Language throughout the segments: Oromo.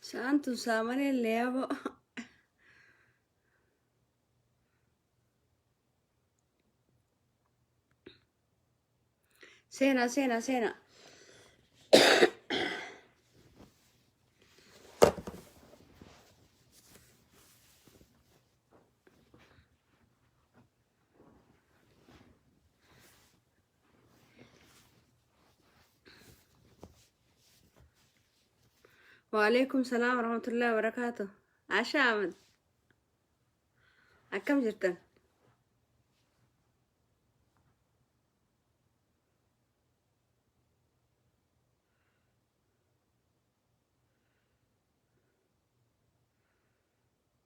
Santu samane leavo. Sena. وعليكم السلام ورحمة الله وبركاته. عشا عمد أكم جرتن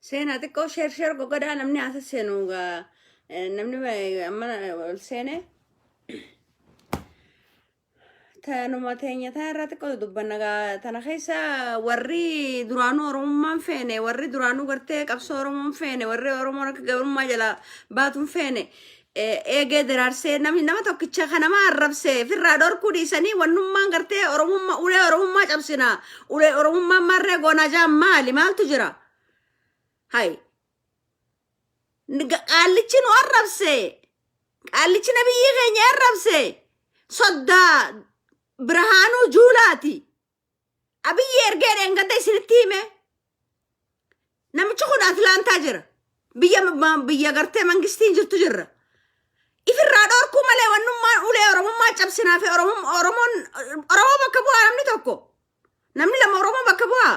سينا تكو شير كو قدا نمني أساس سينوغا نمني أما السينة تانو تانية تارا تكو دبنا تانا خيسا وري درانو oromoon feene warri duraanuu gartee qabsoo oromoon feene warri oromoon akka gabrummaa jala baatuun feene eegee daraarsee namni nama tokkicha kanama arrabsee firraa dhorkuu dhiisanii wannummaan gartee oromummaa ulee oromummaa cabsinaa ulee oromummaa marree goonaa jaan maaltu jira hay qaallichi nu arrabsee qaallichi nabiyyi keenya arrabsee soddaa Birhaanu Juulaati abiyyi ergee engada isinitti hime namichi kun Atlaantaa jira biyya gartee mangistiin jirtu jirra ifirraa dhorkuu malee wannummaan ulee oromummaa cabsinaa fi oromoo bakka bu'aa namni tokko namni lama oromoo bakka bu'aa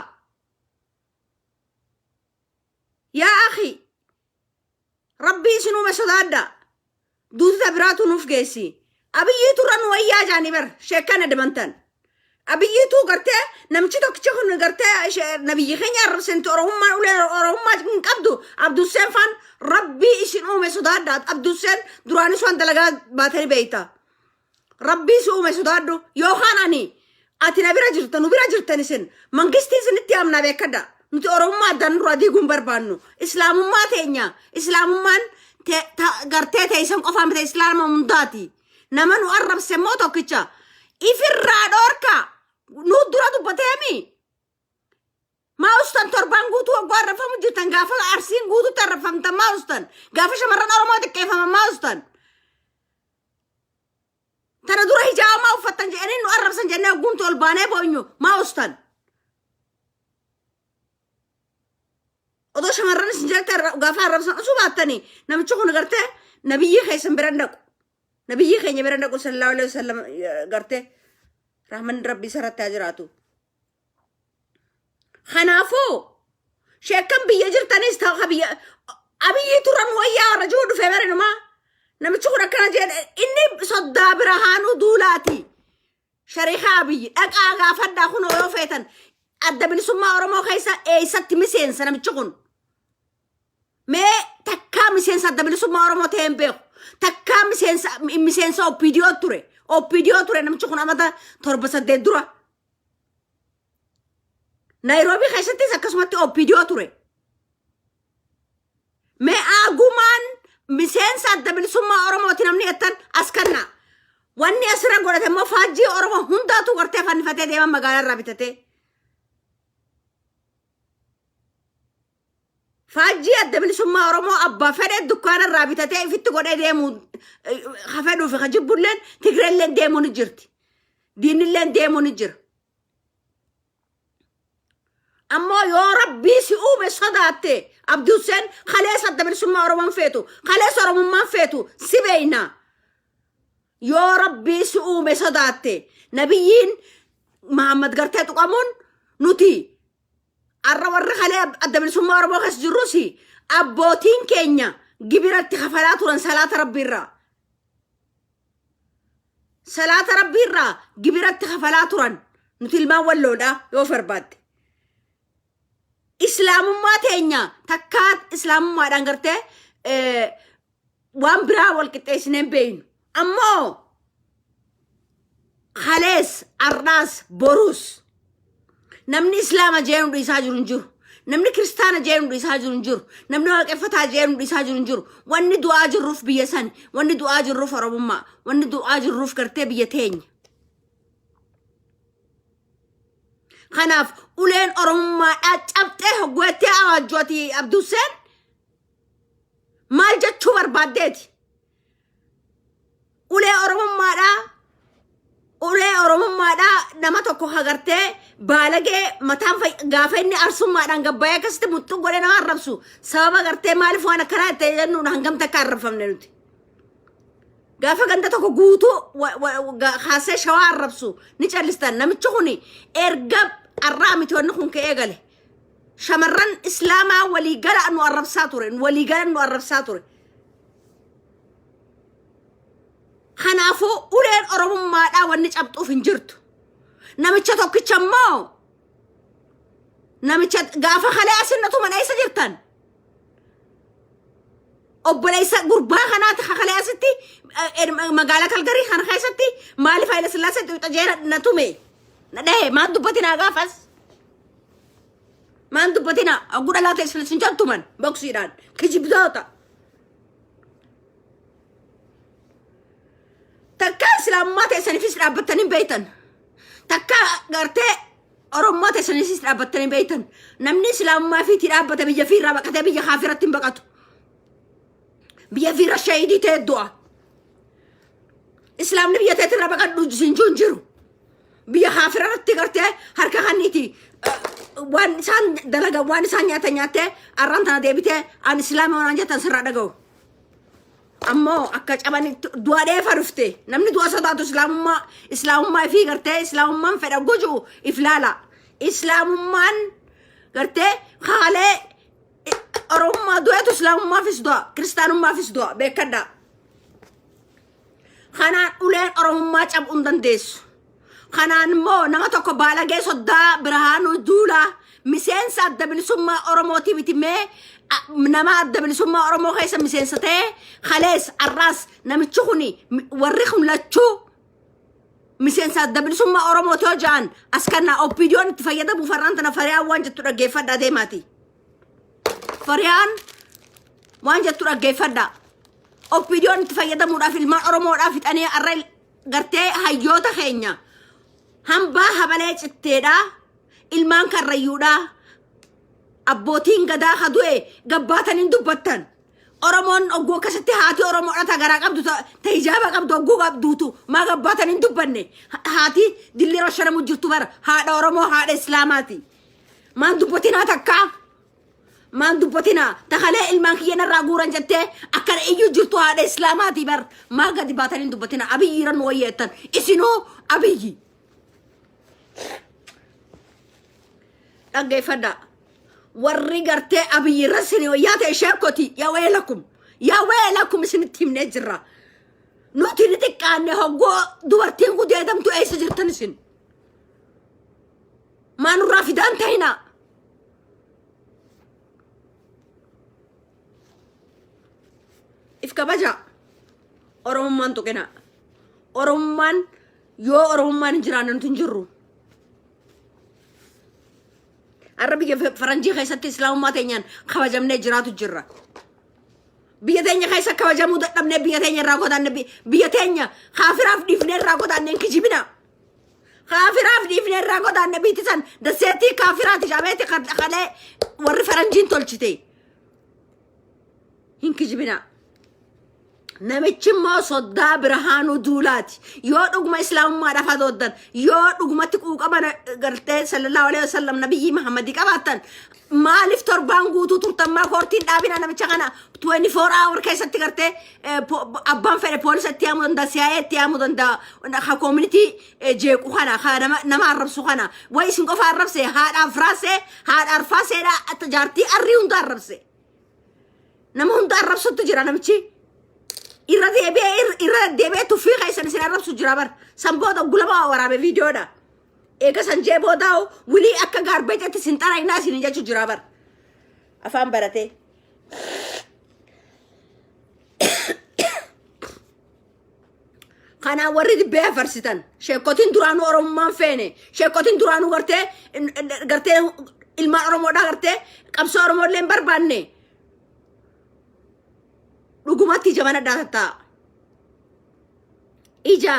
yaa akhi rabbii isinuume sodaadha duuta biraatu nuuf geessi abiyyi turan wayyaa jaani bar sheekana demantan abiyyi tu gartee namchi tokkicha kun gartee nabiyyi keenya arrabsenti oromummaa ulee oromummaa hinqabdu abdusseen fan rabbii isin uume sodaadha abdusseen duraanis waan dalagaa baatanii beeyta rabbii si uume sodaadhu yookaan ani ati na bira jirta nu bira jirtan isin mangistii isinitti amnaa beekadha nuti oromummaa addaan duraa diiguun barbaannu islaamummaa teenya islaamummaan gartee teessan qofaa miti islaama hundaati nama nu arrabse moo tokkicha ifirraa dhorka nu dura dubbateemi maustan torban guutuu waggaa arrafamu jirtan gaafa arsiin guutuutti arrafamtan maustan gaafa shamarran oromoo xiqqeeffaman maustan tana dura hijaamaa uffattan jedhanii nu arrabsan jennee guuntu ol baanee boonyu maustan odo shamarran isin jirte gaafa arrabsan osoo baattanii namichi kun gartee nabiyyi keessan biran dhaqu nabiyyi keenya biran dhaqu sallallahu alaihi wasallam gartee rahman rabbii sarratti ajiraatu kanaafuu sheekan biyya jirtanis ta'u biyya abiyyi turan wayyaa warra jiru dhufee bareeduma namichi kun akkana jedhe inni soddaa Birhaanuu Duulaati shariikaa abiyyi dhaqaa gaafadhaa kun yoo feetan adda bilisummaa oromoo keessa eessatti miseensa namichi kun mee takkaa miseensa adda bilisummaa oromoo ta'e hin beeku takkaa miseensa opidiyoo ture namichi kun amata 7 dura Nairobi keessattis akkasumatti opidiyoo ture mee agumaan miseensa adda bilisummaa oromooti namni ettan askanna wanni asirra godhate immoo faajjii oromoo hundaatu gartee fannifatee deeman magaalaa irraa bitatee faajjii adda bilisummaa oromoo abbaa fedhe dukkaana irraa bitatee ifitti godhee deemu hafedhuu fi jibbulleen Tigreelleen deemuu ni jirti diinilleen deemuu ni jira ammoo yoo rabbii si uume sodaatte abduuseen kaleessa adda bilisummaa oromoon feetu kaleessa oromummaan feetu si beeyna yoo rabbii si uume sodaatte nabiyyiin Muhammad gartee tuqamuun nuti arra warra kale adda bilisummaa oromoo keessa jirrusi abbootiin keenya gibiratti kafalaa turan salaata rabbiirraa gibiratti kafalaa turan nuti ilmaan walloodha yoo barbaadde islaamummaa teenya takkaa islaamummaadhaan gartee waan biraa wal qixxeessineen beeynu ammoo kalees ardaas borus namni islaama jeenu dhiisaa jiru hin jiru namni kiristaana jeenu dhiisaa jiru hin jiru namni waaqeffataa jeenu dhiisaa jiru hin jiru wanni du'aa jirruuf biyya san wanni du'aa jirruuf oromummaa wanni du'aa jirruuf gartee biyya teenya خناف ولين أرمى أبته قوتي أوجوتي عبد الحسين ما جت شوار بعدتي ولين أرمى دا نماتكو هغرتي بالغي متان في غافيني أرسم ما دانغبايا كست متو غورينا عربسو سبب غرتي مالف وانا كراته ينو هنگم تكرفم نلتي غافا غندا تكو غوتو خاصه شوا عربسو نيچالستان نمچخوني ارغب الرامي تونخون كيغله شمرن اسلاما ولي غلا انو عرب ساتورن ولي غلا انو عرب ساتورن خنافو ولين أرمم ما دا ونج أبتو فنجرتو نمشة توكيشمو نمشة غافة خلاص إنتو من أي سجرتان أبليس غربا خنات خلاصتي مقالة كالجري خن خاصتي مالي فايل سلاسة تجير نتومي نده ما دبتنا غافس ما دبتنا أقول لا تسلسل سنجرتو من بوكسيران كجيب دوتا تكا اسلام ما تسني في سرابتني بيتن تكا غرتي أرمى تسني في سرابتني بيتن نمني اسلام ما في ترابة بيجا في رابقة بيجا خافرة تنبقتو بيجا في رشايدي تدوا اسلام نبيجا تترابقة نجزنجون جرو بيجا خافرة تغرتي هركا خانيتي وان سان دلقا وان سان نياتي أرانتنا ديبتي عن اسلام ونانجة سرع دقو أمو أكاج أباني دواري فرفتي نمني دوا صداتو إسلام ما في غرتي إسلام ما فدا جوجو إفلالا إسلام ما غرتي خالي أروما دواتو إسلام ما في سدوا كريستيان ما في سدوا بكدا خنا أولين أروما جاب أندن ديس خنا نمو نما توكو بالا جي صدا برهانو دولا مسين ساد بالسما أروموتي بتمي نما أدبل سما أرمو خيسا مسين ستة خلاص الراس نمتشخني وريخم لتشو مسين سادبل سما أرمو توجان أسكنا أوبيديون تفيدا بفران تنا فريان وانجا ترى جيفدا ديماتي فريان وانجا ترى جيفدا أوبيديون تفيدا مرافل ما أرمو رافت أني أرى غرتي هيوتا خينيا هم با هبليج التيدا ilmaan karrayyuudha abbootiin gadaa hadu'e gabbaatan hin dubbatan oromoon oggoo kasatti haati oromoodha tagaraa qabdu ta hijaaba qabdu oggoo qabduutu maa gabbaatan hin dubbanne haati dilli rasharamu jirtu bara haadha oromoo haadha islaamaati maan dubbatinaa takka maan dubbatinaa takalee ilmaan kiyyanarraa guuran jettee akkana iyyuu jirtu haadha islaamaati bar maa gadi baatan hin dubbatinaa abiyyiiran wayyeettan isinuu abiyyi dhaggeeffadha warri gartee abiyyi rasini wayyaa ta'e sheekoti yaa weelakum isinitti himnee jirra nuti ni xiqqaanne hoggoo dubartiin gudeedamtu eessa jirtan isin maanurraa fidaan ta'ina if kabaja oromummaan tuqina oromummaan yoo oromummaan hin jiraanne nuti hin jirru الربي فرنجي خيسة إسلام ما تينيان خواجمنا جراتو جرا بيتينيا خيسة خواجمو دمنا بيتينيا راقو دان بيتينيا خافراف ديفنر راقو دان نكجيبنا خافراف ديفنر راقو دان بيتسان دسيتي كافرات جابيتي خلي ور فرنجين تولشتي هنكجيبنا نمچما صدا برهانو دولات يو دغما اسلام ما دفا دودن يو دغما تقو قبنا غرتي صلى الله عليه وسلم نبي محمد قباتن ما لفتر بانغوتو ترتما كورتين دابينا نمچغنا 24 اور كيسه تغرتي ابان فره بوليس تيامو دندا سياي تيامو دندا خا كوميونيتي جيقو خنا خا نما عربسو خنا ويس نقف عربسي هاد افراسي هاد ارفاسي دا تجارتي اريون داربسي نما هون داربسو تجرا نمچي irra deebi'ee tuffii keessan isin arrabsu jira bar san booda gulama waraabe viidiyoodha eega san jee boodaa'u wilii akka gaarbeexetti sin xaraynaa isin jechuu jira bar afaan baratee kanaa warri dibbee afarsitan sheekotiin duraanuu oromummaan feene sheekotiin duraanuu gartee ilmaan oromoodhaa gartee qabsoo oromoollee hin barbaanne dhugumatti jamana daata ija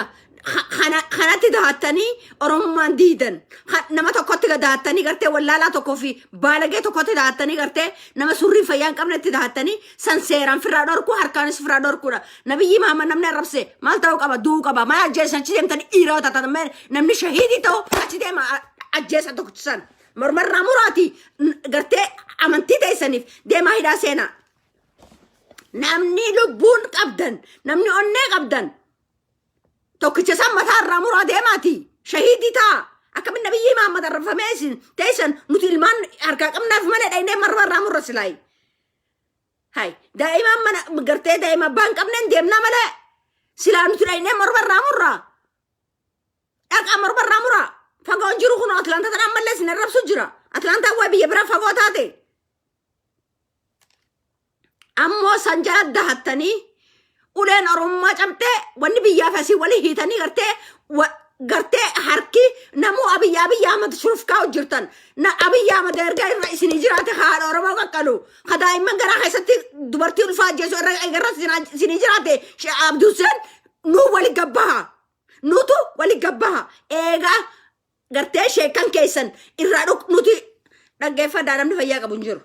kanatti dahattanii oromummaan diidan nama tokkotti dahattanii gartee wallaalaa tokkoo fi baalagee tokkotti dahattanii gartee nama surrii fayyaan qabnetti dahattanii san seeraan firraa dhorkuu harkaanis firraa dhorkuudha nabiyyi Muhammad namni arrabse maal ta'uu qaba du'uu qaba maal ajjeesan achi deemtanii dhiiroo taatan namni shahiidii ta'u achi deema ajjeesa tokkisan mormarraa muraati gartee amantii ta'isaniif deemaa hidhaa seenaa namni lubbuun qabdan namni onnee qabdan tokkicha san mataarraa muraa deemaati shahiidii ta'a akkamiin nabiyyi Muhammad arrafamee isin teessan nuti ilmaan harkaa qabnaaf mana dhaynee marmarraa murra silaay hay daa'imaan mana gartee daa'ima abbaan qabneen deemna malee silaa nuti dhaynee marmarraa murra dhaqaa marmarraa mura fagoon jiru kun Atlaantaa tanaan mallee isin arrabsu jira Atlaantaa waa biyya biraa fagoo taate ammoo san jala dahattanii uleen oromummaa cabtee wanni biyyaa fasii walii hiitanii gartee harki namuu abiyyaa Ahmad shurufkaa hojjirtan na abiyyaa Ahmad ergaa irra isinii jiraate haadha oromoo qaqqalu daa'imman garaa keessatti dubartii ulfaa ajjeesu irra isinii jiraate Abduu Huseen nuu wali gabbaha nutu wali gabbaha eegaa gartee sheekan keessan irraa nuti dhaggeeffadhaa namni fayyaa qabu hin jiru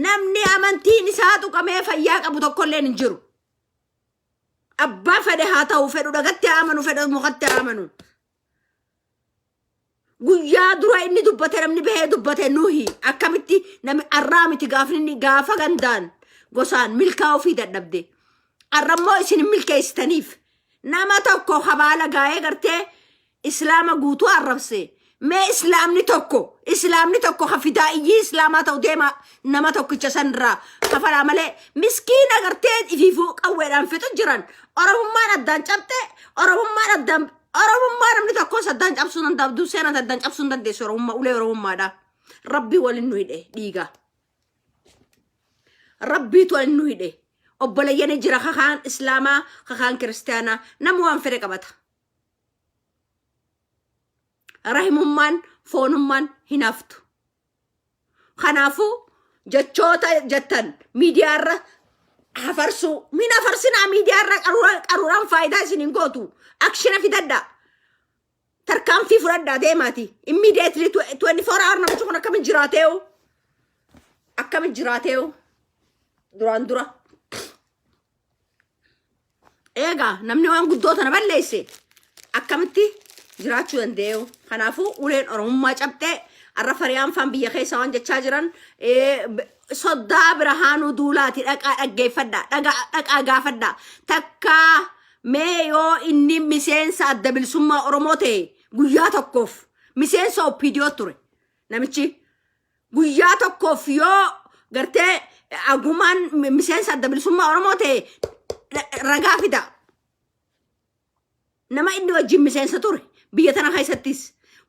namni amantiin isaa tuqamee fayyaa qabu tokkollee hin jiru abbaa fedhe haa ta'u fedhu dhagatti amanu fedhu mukatti amanu guyyaa dura inni dubbate namni bahee dubbate nuhi akkamitti namni arraa miti gaafni gaafa gandaan gosaan milkaa ofii dadhabde arrammoo isin milkeessitaniif nama tokko habaala gaa'ee gartee islaama guutuu arrabse mee islaamni tokko hafidaa'iyyi islaamaa ta'u deema nama tokkicha sanirraa kafalaa malee miskiina gartee ifiifuu qawweedhaan fixu jiran oromummaan addaan cabte oromummaa namni tokkos addaan cabsuu danda'a Abduu Huseen addaan cabsuu hin dandeessu oromummaa ulee oromummaadha rabbii waliin nu hidhe dhiiga rabbiitu waliin nu hidhe obboleeyyan jira kakaan islaamaa kakaan kiristaanaa namu waan fedhe qabata rahimummaan foonummaan hinaftu kanaafuu jechoota jettan miidiyaarra hafarsu mina farsinaa miidiyaarra qaruuraan faayidaa isiniin gootu akshina fidadha tarkaanfii fudhadhaa deemaati immediately 24 hour namichi kun akkamin jiraateewu duraan dura eegaa namni waan guddoo tana balleesse akkamitti jiraachuu danda'u kanaafuu uleen oromummaa cabxee arra fariyaan faan biyya keessa waan jechaa jiran soddaa birahaanuu duulaati dhaqaa dhaggeeffadhaa dhaqaa gaafadhaa takkaa mee yoo inni miseensa adda bilisummaa oromoo ta'e guyyaa tokkoof miseensa OPDO ture namichi guyyaa tokkoof yoo gartee agumaan miseensa adda bilisummaa oromoo ta'e ragaa fida nama inni wajjin miseensa ture biyya tana keessattis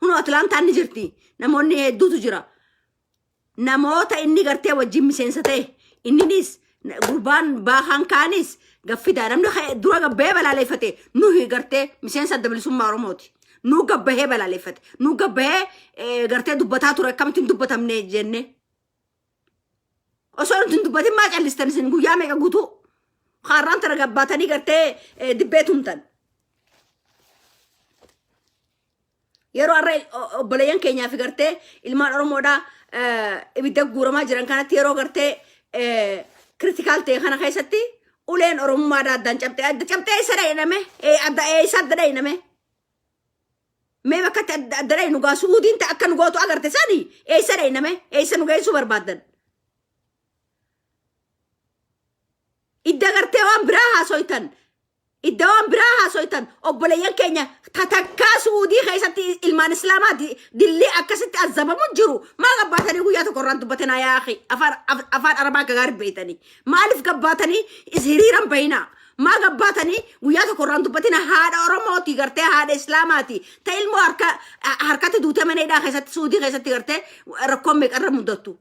huno Atlaantaan ni jirti namoonni hedduutu jira namoota inni gartee wajjin miseensa ta'e inninis gurbaan baahan kaanis gaffida namni dura gabbahee balaaleffate nuhi gartee miseensa adda bilisummaa oromooti nu gabbahee balaaleffate nu gabbahee gartee dubbataa ture akkamittiin dubbatamne jenne osoo nuti dubbatin maa callistan isin guyyaa meeqa guutuu harraan tana gabbaatanii gartee dibbee tumtan yeroo arra obboleeyyan keenyaa fi gartee ilmaan oromoodhaa ibidda guuramaa jiran kanatti yeroo gartee kritikaal ta'e kana keessatti uleen oromummaadhaa addaan cabxee isa dhayname isa adda dhayname mee bakkatti adda dhaynu gaa suudiin ta'e akka nu gootu agarte sani isa dhayname isa nu geessuu barbaadan idda gartee waan biraa haasoytan idda waan biraa haasoytan obboleeyyan keenya tatakkaa suudii keessatti ilmaan islaamaati dilli akkasitti azabamu jiru maa gabbaatanii guyyaa tokko irraan dubbatanaa yaa akhi afaan arabaa akka gaarii beeytanii maaliif gabbaatanii hiriiran bayinaa maa gabbaatanii guyyaa tokko irraan dubbatina haadha oromooti gartee haadha islaamaati ta ilmoo harkatti duutee maneedhaa keessatti suudii keessatti gartee rakkoon meeqarra muddattu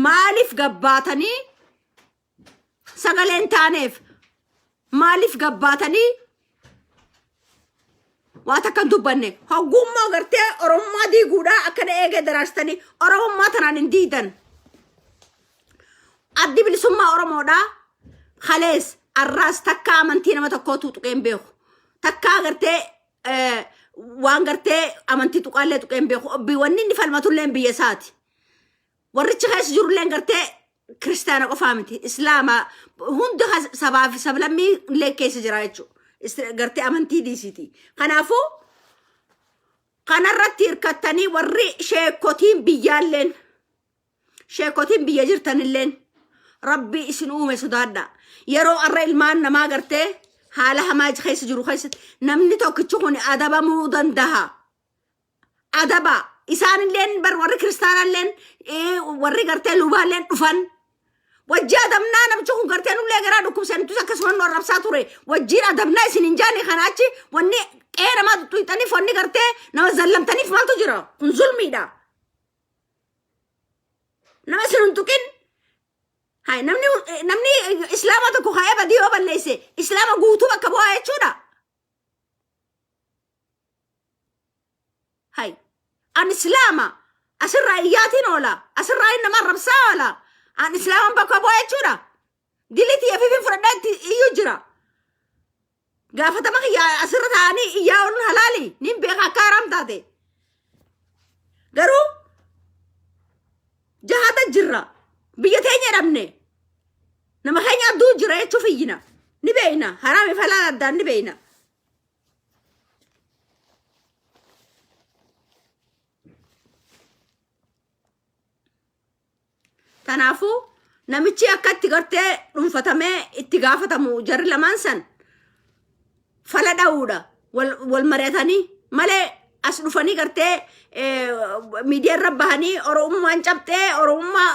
maaliif gabbaatanii sagaleen taaneef maaliif gabbaatanii waa takkan dubbanne hoggummaa gartee oromummaa diiguudhaa akkana eegee daraastanii oromummaa tanaan hin diidan addi bilisummaa oromoodhaa kalees arras takka amantii nama tokkootu tuqeen beeku takka gartee waan gartee amantii tuqaallee tuqeen beeku wanni inni falmatulleen biyya isaati warrichi keessa jirulleen gartee kiristaana qofaa miti islaama hunda sabaa fi sablammii illee keessa jira jechuudha gartee amantii diisiti kanaafuu kanarratti hirkattanii warri sheekotiin biyya jirtanilleen rabbii isin uume sodaadha yeroo arra ilmaan namaa gartee haala hamaa keessa jiru keessatti namni tokkichi kun adabamuu danda'a adaba isaanilleen bar warri kiristaanalleen warri gartee lubaalleen dhufan wajji adabnaa namichi kun gartee nullee garaa dhukkubsanitus akkasumas nu arrabsaa ture wajjiin adabnaa isin hin jaanne kanaachi wanni qeera maa tuttuutaniif wanni gartee nama zallamtaniif maaltu jira kun zulmiidha nama isin hin tuqin hay namni islaama tokko ka'ee badii yoo balleesse islaama guutuu bakka bu'aa jechuudha hay an islaama asirraa iyyaatiin oola asirraa inni nama arrabsaa oola an islaaman bakka bu'aa jechuudha dilitii afiifin fudhadhaa iyyuu jira gaafatama kiyyaa asirra ta'anii iyyaa ooluun halaali nin beeka akka haram taate garuu jahata jirra biyya teenya dhabne nama keenya adduu jira jechuu fiyyina ni beeyna haraami falaan addaan ni beeyna tanaafuu namichi akka itti gartee dhuunfatamee itti gaafatamu jarri lamaan san fala dha'uudha wal mari'atanii malee as dhufanii gartee miidiyaa irra bahanii oromummaan cabxee oromummaa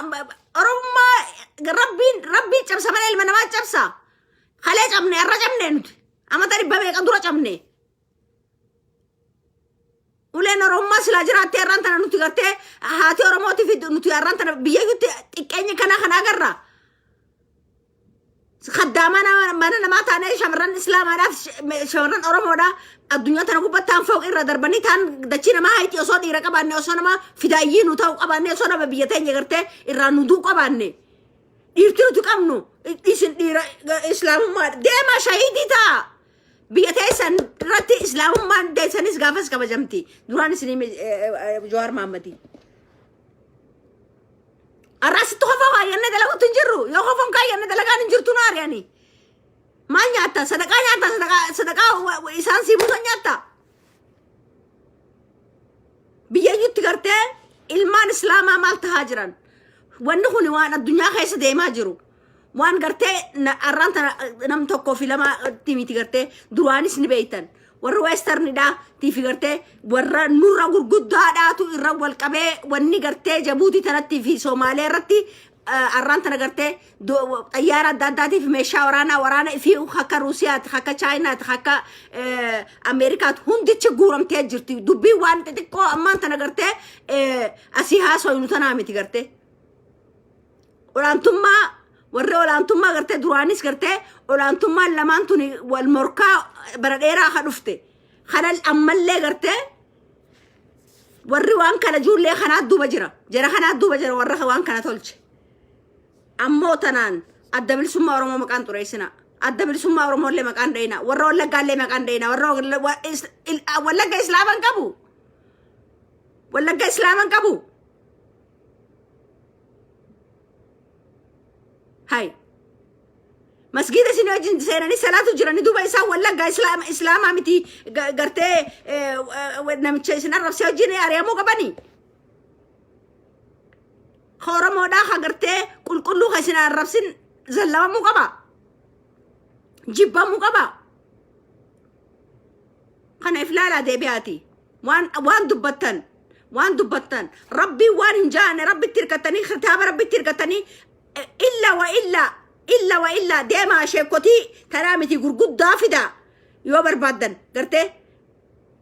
rabbiin cabsa malee ilma namaa cabsa kalee cabne arra cabne nuti amata dhibba meeqa dura cabne uleen oromummaa silaa jiraattee irraan tana nuti gartee haati oromootiif nuti irraan tana biyyayyutti xiqqeenyi kana agarra خدامنا mana nama taane shamarran islaamaadhaaf shamarran oromoodha addunyaa tana gubbattaan fooq irra darbanii taan dachii namaa hayti osoo dhiira qabaanne osoo nama fidaayii nu ta'u qabaanne osoo nama biyya teenya gartee irraa nu duu qabaanne dhiirti nuti qabnu isin dhiira islaamummaa deema shahidii ta'a biyya teessan irratti islaamummaan deessanis gaafas kabajamti duraan isin Jawaar Mahammadi arras tu khafa yanne dalagu tunjiru yo khafon ka yanne dalagan injirtu nar yani ma nyata sadaka isan sibu nyata biya yutti garte ilman islama mal tahajiran wanni khuni wan addunya khaysa deema jiru wan garte arranta nam tokko filama timiti garte durwanis ni beytan warra western da tifi garte warra nurra gurguddaadhaatu irra wal qabee wanni garte jabuuti tanatti fi Soomaaliyaa irratti arranta garte xayyaara addaatiif meeshaa waraana fi akka Ruusiyaat akka Chaayinaat akka Ameerikaat hundichi guuramtee jirti dubbii waan xixiqqoo ammaan tana garte asii haasoynu tanaa miti garte olaantummaa warre olaantummaa garte duraanis garte olaantummaan lamaan tuni wal morkaa bara dheeraa ka dhufte kanal ammallee garte warri waan kana juullee kanaa duuba jira jara kanaa duuba jira warra waan kana tolche ammoo tanaan adda bilisummaa Oromoo maqaan xureessina adda bilisummaa Oromoolee maqaan dheena warra Wallaggaallee maqaan dheena warra Wallagga islaaman qabu هاي مسجد سينو جن سيراني صلاة جراني دوبا إسا ولا جا إسلام عمتي قرتة نمشي سنا رفسي وجيني أريمو كباني خورا مودا خقرتة كل خسنا رفسين زلما مكبا جيبا مكبا خنا إفلالا دي بياتي وان دبتن ربي وان جاني ربي تركتني ختاب ربي تركتني إلا وإلا ديما شيكوتي ترامتي قرقود دافدا يو بربادن قرتي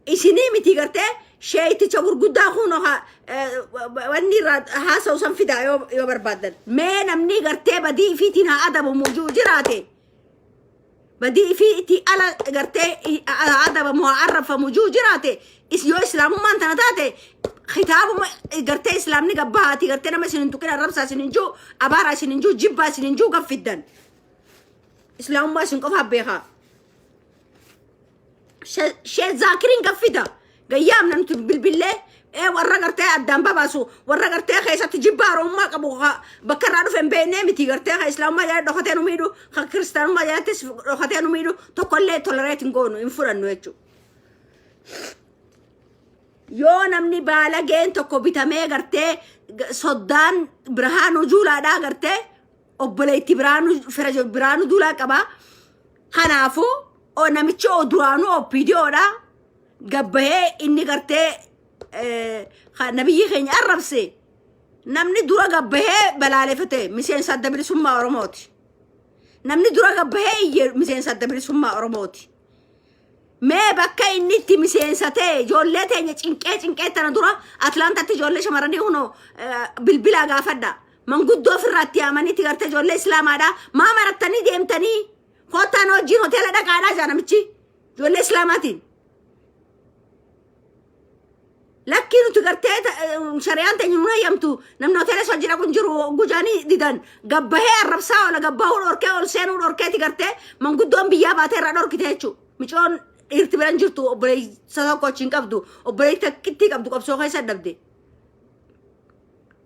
إسيني متي قرتي شيتي قرقود داخونوها واني هاسا وسنفدا يو بربادن مين أمني قرتي بدي فيتنا أدب موجود جراتي بدي فيتي على قرتي أدب معرف موجود جراتي يو إسلام ما انت نتاتي خطاب قرتي إسلامني قبهاتي قرتي نما سننتو كنا ربسا سننجو أبارا سننجو جبا سننجو قفدن إسلام ما سنقفها بيها شيء ذاكرين قفيدا قيامنا نتو بالله إيه ورا قرتي قدام باباسو ورا قرتي خيسة تجبار وما قبوها بكرانو فين بينه متي قرتي إسلام ما جاي دخلتين وميدو كريستيان ما جاي تس دخلتين وميدو تقولي تولريتين كونو إنفرانو يجو yoo namni baala geen tokko bitamee gartee soddaan birahaanu juulaadhaa gartee obboleetti biraanu duulaa qabaa kanaafu namichi duraanu oppiidiyoodha gabbahee inni gartee nabiyyi keenya arrabse namni dura gabbahee balaaleffate miseensa adda bilisummaa Oromooti namni dura gabbahee iyye miseensa adda bilisummaa Oromooti mee bakka inni itti miseensatee ijoollee teenya cinqee tana dura Atlaantatti ijoollee shamarranii huno bilbilaa gaafadha manguddoo ofirraatti yaamanitti gartee ijoollee islaamaadha maa marattanii deemtanii kottaan hojiin hoteela dhaqaadhaa jaa namichi ijoollee islaamaatiin lakkii nuti gartee shari'aan teenya nu hayyamtu namni hoteela isa hojii dhaquun jiru gujaanii didan gabbahee arrabsaa oola gabbahuu dhorkee ol seenuu dhorkeeti gartee manguddoon biyyaa baatee irraa dhorkite jechuu micoon irti biran jirtu obboleessa tokko achiin qabdu obboleessa takkitti qabdu qabsoo keessa dhabde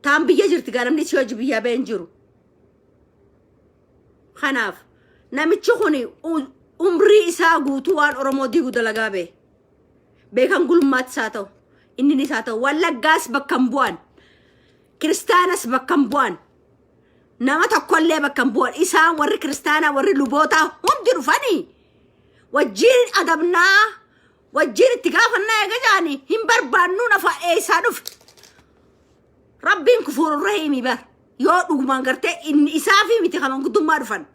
taan biyya jirti gaa namni si hojii biyyaa ba'een jiru kanaaf namichi kuni umrii isaa guutuu waan Oromoo diigu dalagaa ba'e beekan gulummaatti isaa ta'u inni isaa ta'u wallaggaas bakkan bu'an kiristaanas bakkan bu'an nama tokkollee bakkan bu'an isaan warri kiristaanaa warri lubootaa hundi dhufanii wajjin adabnaa wajjin itti gaafannaa eega jaani hin barbaannu nafa eessaa dhufe rabbiin kufuururra himi bar yoo dhugumaan gartee inni isaa fi miti kaman guddummaa dhufan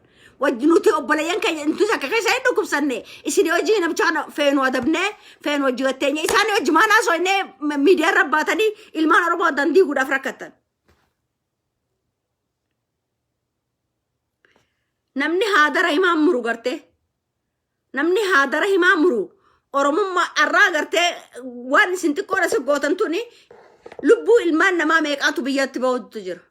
wajjin nuti obboleeyyan keenya intus akka keessa hin dhukkubsanne isin wajjin namicha kana feenu adabnee feenu wajji gatteenya isaan wajji maanaa soonnee miidiyaa irra baatanii ilmaan Oromoo dandiiguudhaaf rakkattan namni haadara himaan muru gartee namni haadara himaa muru Oromummaa arraa gartee waan isin xiqqoodha siggootan tuni lubbuu ilmaan namaa meeqaatu biyyatti ba'uutu jira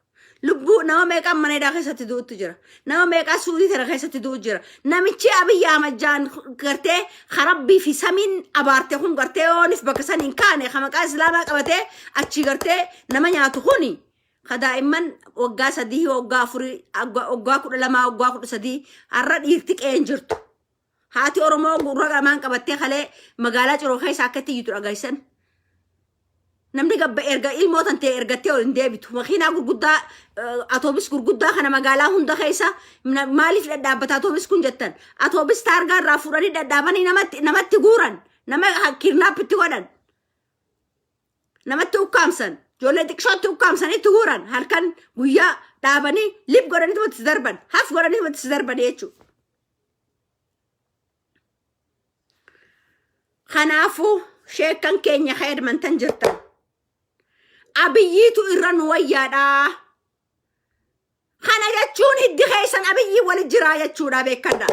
lubbuu nama meeqaan maneedhaa keessatti du'utu jira nama meeqaa suudii tana keessatti du'u jira namichi Abiyyi Ahmad jaan gartee Rabbii fi samiin abaarte kun gartee yoonif bakka saniin kaane maqaa islaamaa qabatee achi gartee nama nyaatu kuni daa'imman waggaa 3 waggaa 4 waggaa 12 waggaa 13 har'a dhiirti qeen jirtu haati Oromoo gurra qamaan qabattee kalee magaalaa Ciroo keessa akkatti yitu dhagaysan namni gabba erga ilmootan ta'e ergattee ol hin deebitu makiinaa gurguddaa atoobis gurguddaa kana magaalaa hunda keessa maaliif dhadhaabbata atoobis kun jettan atoobis taargaa irraa fuudhanii dhadhaabanii namatti guuran nama kirnaappitti godhan namatti ukkaamsan ijoollee xiqqishootti ukkaamsanitti guuran halkan guyyaa dhaabanii lip godhanii itti darban haf godhanii itti darban jechuudha kanaafu sheekan keenya khayedmantan jirtan abiyyiitu irra nu wayyaadha kana jechuun hiddi keessan abiyyi wali jiraa jechuudha beekadha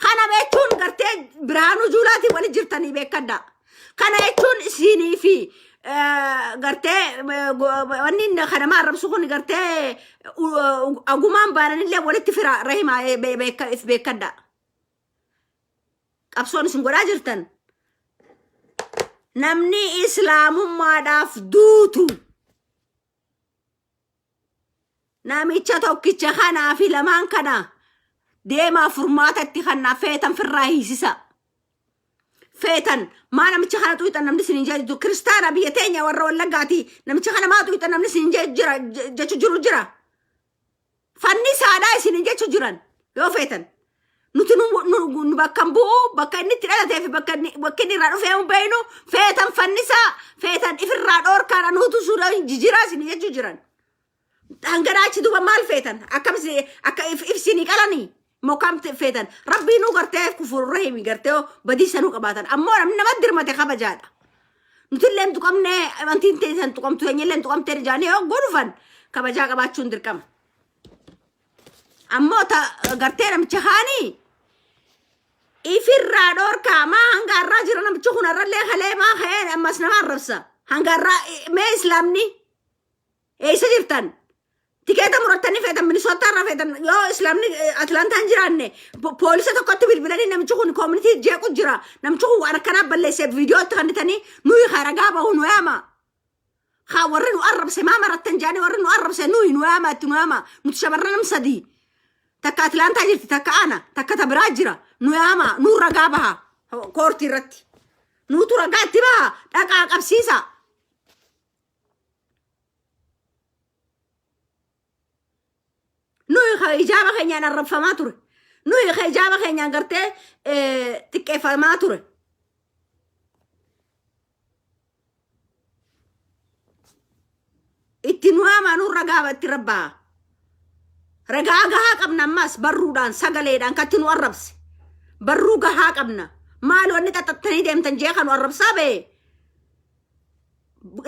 kana jechuun gartee biraanuu juulaati wali jirtanii beekadha kana jechuun isinii fi gartee wanni kana maarrabsu kun gartee agumaan baananillee walitti fira rahimaa beekadha qabsoon isin godhaa jirtan namni islaamummaadhaaf duutu namicha tokkicha kanaa fi lamaan kana deemaa furmaatatti kanaa feetan firraa hiisisa feetan maa namicha kana tuyxan namni isin jechu kiristaana biyya teenya warra wallaggaati namicha kana maa tuyxan namni isin jechu jira fannisaadhaa isin jechu jiran yoo feetan nuti nu bakkan bu'u bakka inni itti dhalatee fi bakka inni irraa dhufee hin beeynu feetan fannisaa feetan ifirraa dhoorkaadha nuutu suudha jijiraa isin jechuu jiran hangadaachi duba maal feetan akka ibsinii qalanii mokam feetan rabbii nu gartee kufurra himi gartee badiisa nu qabaatan ammoo namni namatti dirmate kabajaadha nuti illee hin tuqamne amantiin teessan tuqamtu teenya illee hin tuqamtee jaanii hoggoo dhufan kabajaa qabaachuun dirqama ammoo gartee namicha haanii ifirraa dhoorkaa maa hangaarraa jira namichi kun irrallee kalee maa ka'ee ammas nama arrabsa hangaarraa mee islaamni eessa jirtan tikeeta murattanii feetan Minnesota irraa feetan yoo islaamni Atlantaan jiraanne poolisa tokkotti bilbilanii namichi kun community jeequ jira namichi kun waan akkanaa balleesseef viidiyootti kannitanii nuyi haragaa bahu nu yaama haa warri nu arrabse maa marattan jaanii warri nu arrabse nuyi nu yaama itti nu yaama nuti shamarran nam sadii takka Atlantaa jirti takka ana takka tabiraa jira nu yaama nu ragaa baha koortii irratti nutu ragaa itti baha dhaqaa qabsiisa nuyi ijaaba keenyaan arrabfamaa ture nuyi ijaaba keenyaan gartee xiqqeeffamaa ture itti nu yaama nu ragaa itti rabbaa ragaa gahaa qabna ammas barruudhaan sagaleedhaan katti nu arrabse barruu gahaa qabna maal wanni xaxattanii deemtan jee kan nu arrabsaa bee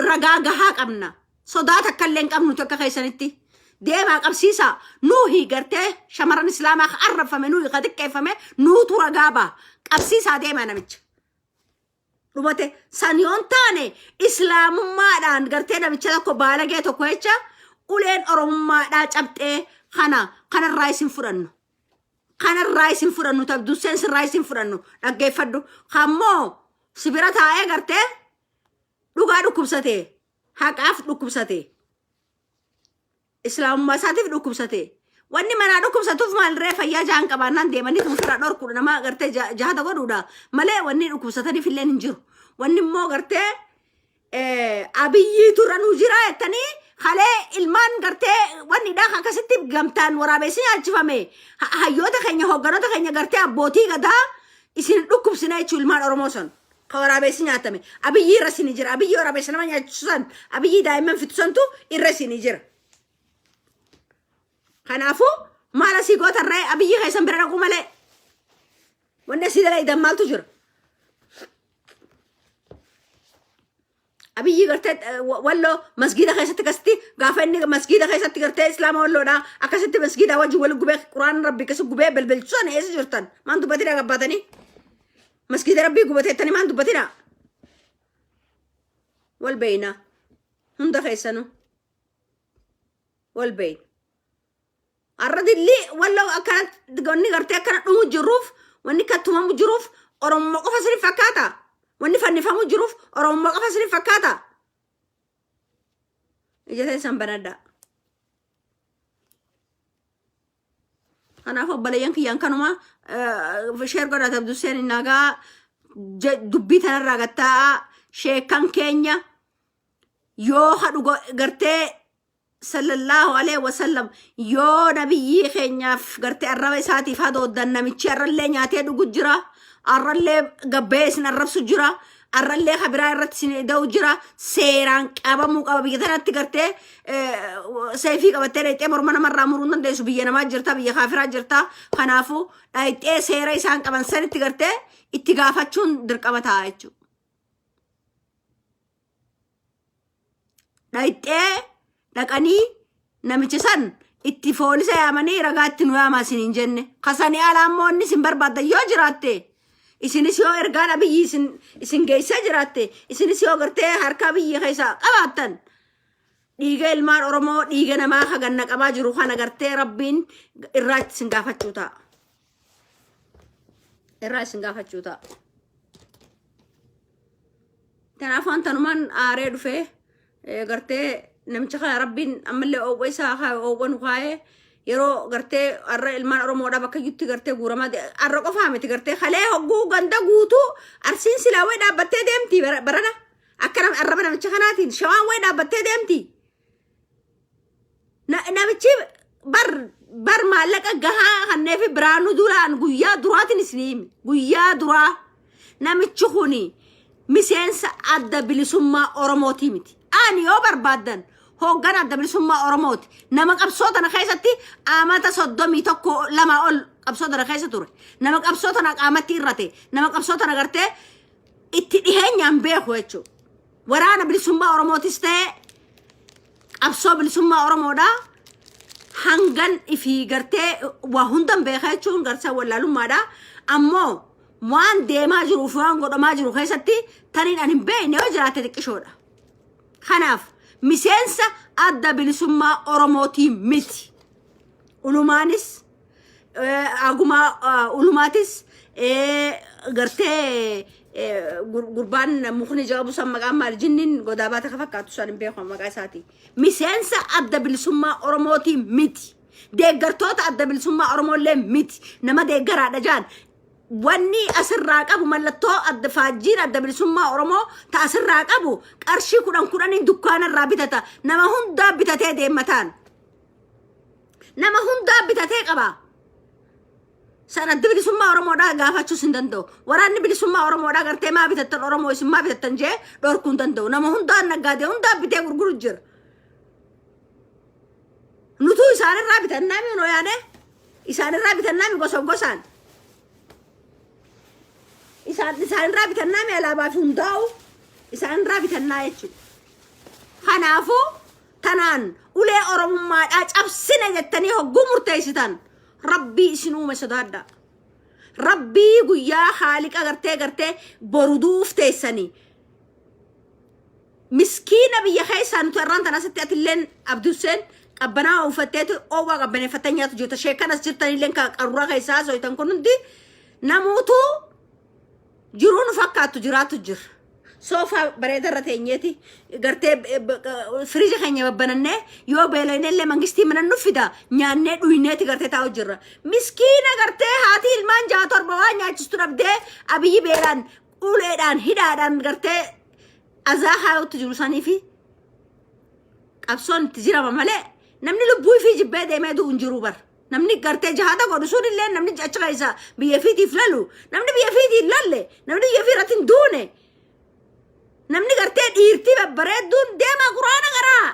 ragaa gahaa qabna sodaata akkallee hin qabnu tokko keessanitti deemaa qabsiisa nuuhi gartee shamaran islaamaa ka arrabfame nuuhi ka xiqqeeffame nuutu ragaa baa qabsiisaa deemaa namicha dhumate san yoon taane islaamummaadhaan gartee namicha tokko baalagee tokko jecha uleen oromummaadhaa cabxee kanarraa isin fudhannu kanarraa isin fudhannu tabdusseen sirraa isin fudhannu dhaggeeffadhu kammoo sibira taa'ee gartee dhugaa dhukkubsate haqaaf dhukkubsate islaamummaa isaatiif dhukkubsate wanni manaa dhukkubsatuuf maalirree fayyaa jahan qabaannaan deemanii tunfirraa dhorkuudha nama gartee jahata godhuudha malee wanni dhukkubsataniif illee hin jiru wanni immoo gartee abiyyiitu irra nu jira jettanii halee ilmaan gartee wanni dhaa akkasitti gamtaan waraabessi nyaachifame hayyoota keenya hogganoota keenya gartee abbootii gadaa isin dhukkubsina jechuu ilmaan oromoo san ka waraabessi nyaatame abiyyii irra isin jira abiyyii waraabessi nama nyaachisan abiyyii daa'imman fitusantu irra isin jira kanaafu maal asii gootarree abiyyi keessan bira dhaquu malee wanni asii dalaydan maaltu jira abiyyi gartee walloo masgiida keessatti akkasitti gaafa inni masgiida keessatti gartee islaama walloodha akkasitti masgiida wajji wal gubee quraan rabbii keessa gubee belbelchusan eessa jirtan maan dubbatidha gabbaatanii masgiida rabbii gubateettanii maan dubbatidha wal beeyna hunda keessanu wal beeyna arradilli walloo akkanatti wanni gartee akkana dhumu jiruuf wanni kattumamu jiruuf oromoo qofa sirrii fakkaata wanni fannifamu jiruuf oromoo qofa sirrii fakkaata ijatee san banadda kanaaf obboleeyyan kiyyaan kanuma sheer godhata abdusseen innagaa dubbii tanarraa gattaa sheekan keenya yoo hadhu gartee sallallahu alaihi wasallam yoo nabiyyi keenyaaf gartee arraba isaatiif hadooddan namichi arrallee nyaatee dhugu jira arrallee gabbee isin arrabsu jira arrallee kabiraa irratti isin da'u jira seeraan qabamuu qaba biyya tanatti gartee seefii qabattee dhayxee morma namarraa muruu hin dandeessu biyya namaa jirta biyya kaafiraa jirta kanaafu dhayxee seera isaan qaban sanitti gartee itti gaafachuun dirqama ta'a jechuudha dhayxee dhaqanii namichi san itti foolisa yaamanii ragaatti nu yaamaa isin hin jenne kasanii alaammoo inni isin barbaaddan yoo jiraatte isinis yoo ergaan abiyyi isin geessaa jiraatte isinis yoo gartee harka abiyyi keessa qabaattan dhiiga ilmaan oromoo dhiiga namaa haganna qabaa jiru kana gartee rabbiin irraa isin gaafachuu ta'a irraa isin gaafachuu ta'a kanaaf wantanumaan aaree dhufee gartee namicha kana rabbiin ammallee oowwa isaa oowwa nu kaayee yeroo gartee arra ilmaan oromoodha bakka jitti gartee guuramaa arra qofaa miti gartee kalee hogguu ganda guutuu arsiin silaa way dhaabbattee deemti barana akka arraba namicha kanaatiin shawaan way dhaabbattee deemti namichi bar maallaqa gahaa kanneefi biraanuu duraan guyyaa duraatiin isiniimi guyyaa duraa namichi kuni miseensa adda bilisummaa oromootii miti ani yoo barbaadan hooggan adda bilisummaa oromooti nama qabsoo tana keessatti amata 31 ol qabsoo tana keessa ture nama qabsoo tana qaamatti irrate nama qabsoo tana gartee itti dhiheenyaan beeku jechuudha waraana bilisummaa oromootis ta'e qabsoo bilisummaa oromoodha hangan ifii gartee waa hundan beekaa jechuun garsaa wallaalummaadha ammoo waan deemaa jiruuf waan godhamaa jiru keessatti taniin an hin beekne yoo jiraate xiqqishoodha kanaaf miseensa adda bilisummaa Oromooti miti. Ulumaanis agumaa ulumaatis gartee gurbaan mukni jawabu san maqaan maal jinnin godaabaata ka fakkaatu san hin beeku maqaa isaati. Miseensa adda bilisummaa Oromooti miti. Deeggartoota adda bilisummaa Oromollee miti. Nama deeggaraadha jaan. Wanni asirraa qabu mallattoo adda faajjiin adda bilisummaa Oromoo ta asirraa qabu qarshii kudhan dukkaanarraa bitata. Nama hundaa bitatee deemataan. Nama hundaa bitatee qaba. San adda bilisummaa Oromoodhaa gaafachuus hin danda'u. Waraanni bilisummaa Oromoodhaa gartee maa bitattan Oromoo isin maa bitattan jee dhorkuu hin danda'u. Nama hundaa naggaadee hundaa bitee gurguru jira. Nutu isaanirraa bitannaami unoo yaane isaanirraa bitannaami gosaan. Isaanirraa bitannaami alaabaa fi hundaa'u isaanirraa bitannaa jechuudha. Kanaafuu tanaan ulee Oromummaadhaa cabsine jettanii hogguu murteessitan Rabbii isin uume sodaadha. Rabbii guyyaa haaliqa gartee boruduuf teessanii. Miskiina biyya keessaa nuti irraan tan asitti atilleen Abdusseen qabbanaa uffatteetu oowwaa qabbaneeffatanii nyaatu jirta. Sheekanas jirtanilleen qaruuraa keessaa soitan kun hundi namuutu jiruun fakkaatu jiraatu jira. Soofaa bareedarra teenyeeti gartee firiija keenya babbanannee yoo beelaynellee mangistii mana nu fida nyaannee dhuyneeti gartee taa'u jirra. Miskiina gartee haati ilmaan jaha torba waa nyaachistu dhabdee abiyyi beelaan uleedhaan hidhaadhaan gartee azaa haayutti jiru sanii fi qabsoon itti jirama malee namni lubbuu fi jibbee deemee du'u hin jiru bar. Namni gartee jahata godhu sunillee namni achi keessa biyya fiitiif lalu namni biyya fiitiif lalle namni biyya fiirratti hin duune. Namni gartee dhiirtii babbareedduun deemaa quraana garaa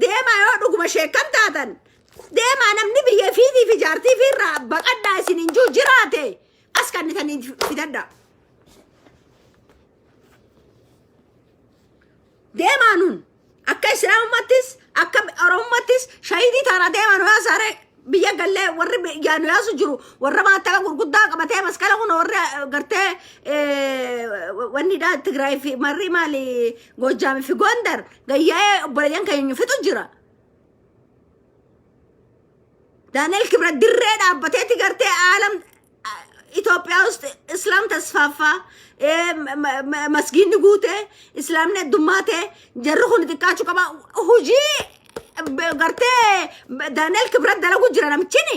deemaa yoo dhuguma sheekam taatan deemaa namni biyya fiitii fi jaartii fi irraa baqaddaa isin hin jiru jiraate as kannitanii fidadda. Deemaa nun akka islaamummattis akka oromummattis shahidii taana deemaa nu yaasaare biyya gallee warri yaanu yaasu jiru warra maattaka gurguddaa qabatee maskala kun warri gartee wanni dhaa Tigraay fi marri maali Gojaami fi Gondar gayyaa'ee obboleeyyan keenya fixu jira. Daaneel Kibra dirree dhaabbateeti gartee aalam Itoophiyaa ውስጥ እስላም ተስፋፋ መስጊድን ጉቴ እስላምነ ዱማቴ ጀርኹን ጥቃቹ ቀባ ሁጂ ገርቴ ዳንኤል ክብረት ደለጉ ጅራ ነምቺኒ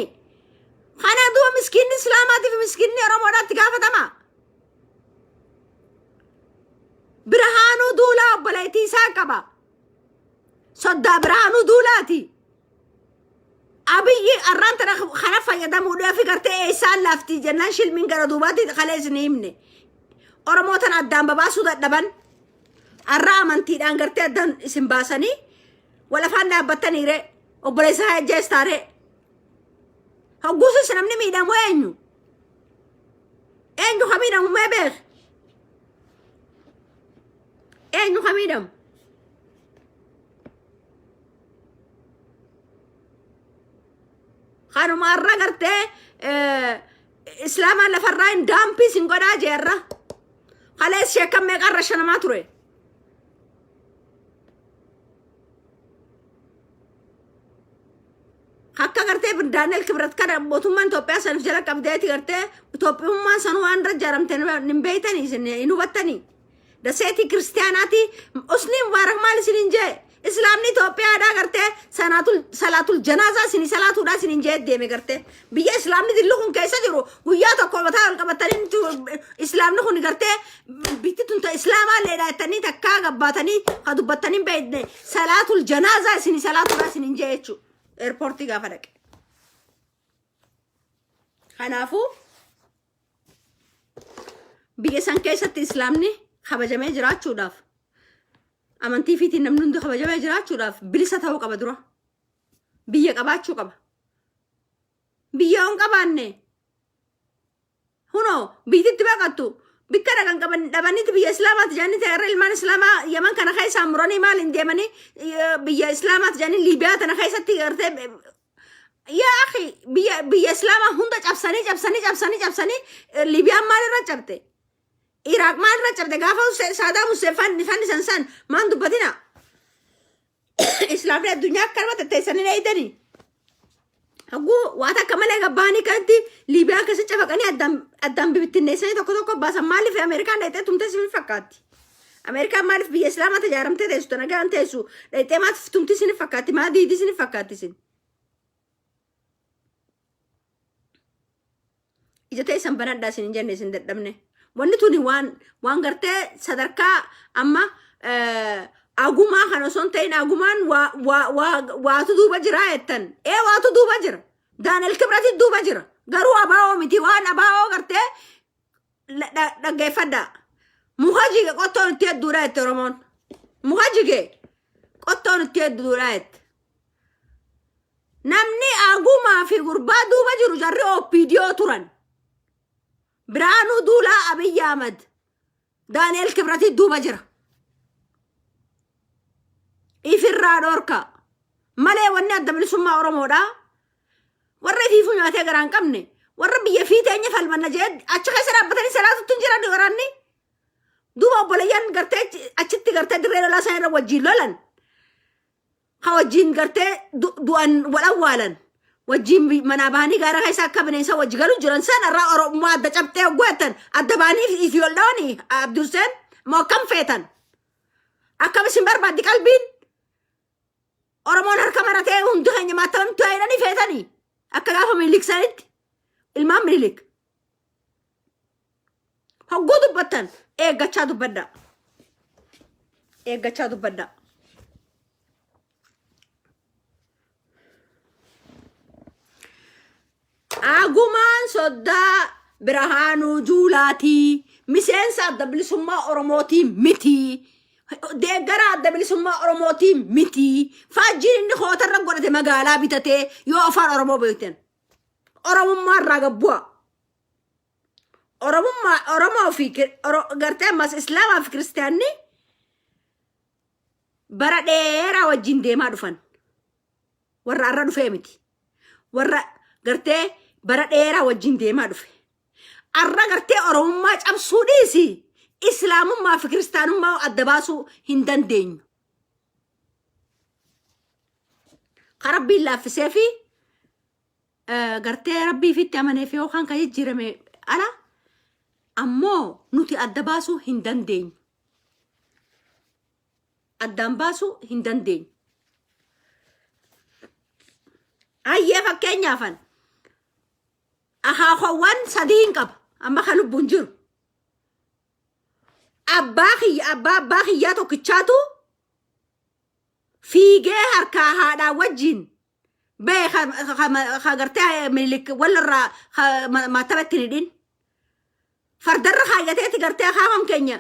ኻና ዱ ምስኪን እስላማቲ ምስኪን ኦሮሞዳት ጋፈተማ ብርሃኑ ዱላ በላይቲ ሳቀባ ሶዳ ብርሃኑ ዱላቲ አብይ አራንተ خنف يدم ودي في قرتي إيسان لافتي جنان شيل من قردوباتي خلاص نيمني أرموتن أدام بباسو دبن الرام أنتي دان قرتي أدان اسم باسني ولا فانا بطني ري وبريسا هاي جاستاري هو قوسو سنمني ميدام وينو خميدام وما بيخ خميدام خانو مرة قرتي إسلاما لفراين دامبي سنقودا جيرا خلاص شيكم ميقار رشنا ما تروي حقا قرتي دانيال كبرت كده بوتومان توبيا سنف جلق أبدايتي قرتي توبيهما سنوان رجارمتين نمبيتني إنو بطني دسيتي كريستياناتي أسلي مبارك مالي سننجي إسلامني توبيا دا قرتي صلاة الجنازة سني صلاة دا سننجي ديمي قرتي بيا إسلامني دلوكم كيسا جرو وياتا قوبتا والقبطانين تو إسلامني خوني قرتي بيتي تنتا إسلاما ليدا تاني تكا قبطاني قدو بطانين بيدني صلاة الجنازة سني صلاة دا سننجي يتشو إيربورتي غافرك خنافو بيا سان كيسا إسلامني خبجمي جراتشو داف amantii fiitiin namni hundi kabajamee jiraachuudhaaf bilisa ta'uu qaba dura. Biyya qabaachuu qaba. Biyya on qabaanne. Hunoo biititti baqattu. Bikka dhagan qaban dhabanitti biyya islaamaati jedhanii ta'erra ilmaan islaamaa yaman kana keessaa muranii maal hin deemanii biyya islaamaati jedhanii Liibiyaa tana keessatti gartee yaa akhi biyya islaamaa hunda cabsanii Liibiyaan maalirra cabte? Iraq maal racabde gaafa Saddam Hussein fanni sansan maan dubbatina إسلام الدنيا كرمت تيسنين أيدني هقو واتا كمالي غباني كانتي ليبيا كسي شفقاني أدام ببتنساني توكو باسا مالي في أمريكا نايتا تمتسي من فكاتي أمريكا مالي في إسلام تجارم تيسو تنقان تيسو نايتا ما تمتسي نفكاتي ما دي سي نفكاتي سين إذا تيسان بنادا سين جنة سين دمني واني توني وان غرتي صدركا أما أغوما خانوسون تين أغومان واتو دوبا جرا يتن واتو دوبا جرا دان الكبرات دوبا جرا غرو أباو متي وان أباو غرتي لغي فدا مخاجي قطون تيد دورايت رمون مخاجي قطون تيد دورايت نمني أغوما في غربا دوبا جرو جري أو بيديو توران برانو دولا أبي يامد دانيال كبرتي دوبا جرا إفرا دوركا مالي وني أدبل سما ورمودا ورّي في فنياتي غران كمني ورّي بيفي تاني فالمنا جيد أتشخي سرابتني سلاسة تنجرا دوراني دوبا بوليان غرتي أتشتي غرتي دريرو لا سايرا وجين لولن خوجين غرتي دوان والأولا وجين مناباني غارا خيسا كبنيسا وجغلو جرنسان الرأى ما أدى جبتي وقوتن أدباني في يولدوني عبدالسين ما كم فيتن أكا بسنبر بعد قلبين oromoon harka maratee hundi keenya maatamamtu haydhanii feetanii akka gaafa miliik sanitti ilmaan miliik hogguu dubbattan eeggachaa dubbadda agumaan soddaa birahaanuu juulaatii miseensa adda bilisummaa oromootii mitii deegara adda bilisummaa oromootii mitii faajjiin inni hootarra godhate magaalaa bitatee yoo afaan oromoo beektan oromummaa irraa gabbu'a oromoo fi gartee ammas islaamaa fi kiristaanni bara dheeraa wajjin deemaa dhufan warra arra dhufee miti warra gartee bara dheeraa wajjin deemaa dhufe arra gartee oromummaa cabsuu dhiisi islaamummaa fi kiristaanummaa adda baasuu hin dandeenyu karabbiin laaffisee fi gartee rabbii fitti amanee fi yookaan kan jijjiirame ala ammoo nuti adda baasuu hin dandeenyu addaan baasuu hin dandeenyu ayyee fakkeenyaafan akaakowwan sadii hin qaba amma kan lubbuun jiru abbaa kiyyaa tokkichaatu fiigee harkaa haadhaa wajjin bee gartee miliik walirraa maatabatti hidhin fardarra kaayyateeti gartee akaakon keenya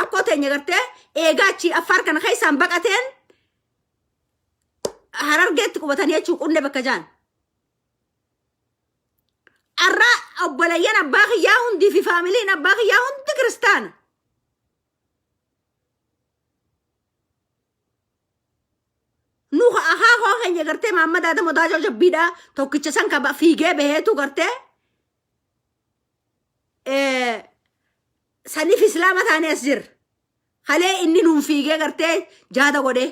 akkoo teenya gartee eegaachi affaar kana keessaan baqateen harargeetti qubatanii jechuu qunne bakka jaan arra obboleeyyan abbaa kiyyaa hundii fi faamiliin abbaa kiyyaa hundi kiristaana nuuka akaakoo keenya gartee Mahammad Adam Odaajoo Jabbiidhaa tokkicha san kaba fiigee baheetu gartee saniif islaama taane as jira halee inni nuun fiigee gartee jaada godhee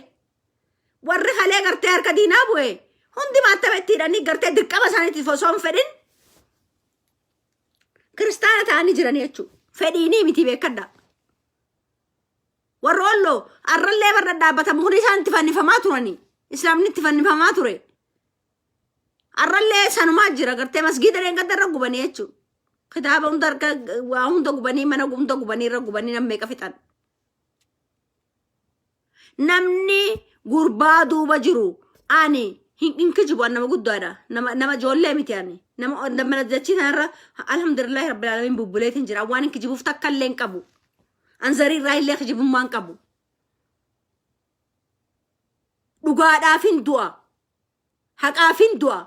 warri halee gartee harka diinaa bu'e hundi maattabetti hidhanii gartee dirqama isaaniitiif osoo hin fedhin kiristaana ta'anii jiranii jechuudha fedhiinii miti beekadha warra olloo arrallee barra dhaabbatamu hundi isaan itti fannifamaa turanii islaamni itti fannifamaa ture arrallee sanumaa jira gartee masgiida dheengadda irra gubanii jechuudha kitaaba hunda gubanii mana hunda gubanii irra gubanii namni meeqa fixan namni gurbaa duuba jiru ani hin kijibu nama guddaadha nama ijoollee miti ani nama dachii tanarra alhamdulillahi rabbil alamin bubbuleetiin jira waan hin kijibuuf takka illee hin qabu anzarii irraa illee kijibummaa hin qabu dhugaadhaaf hin du'a haqaaf hin du'a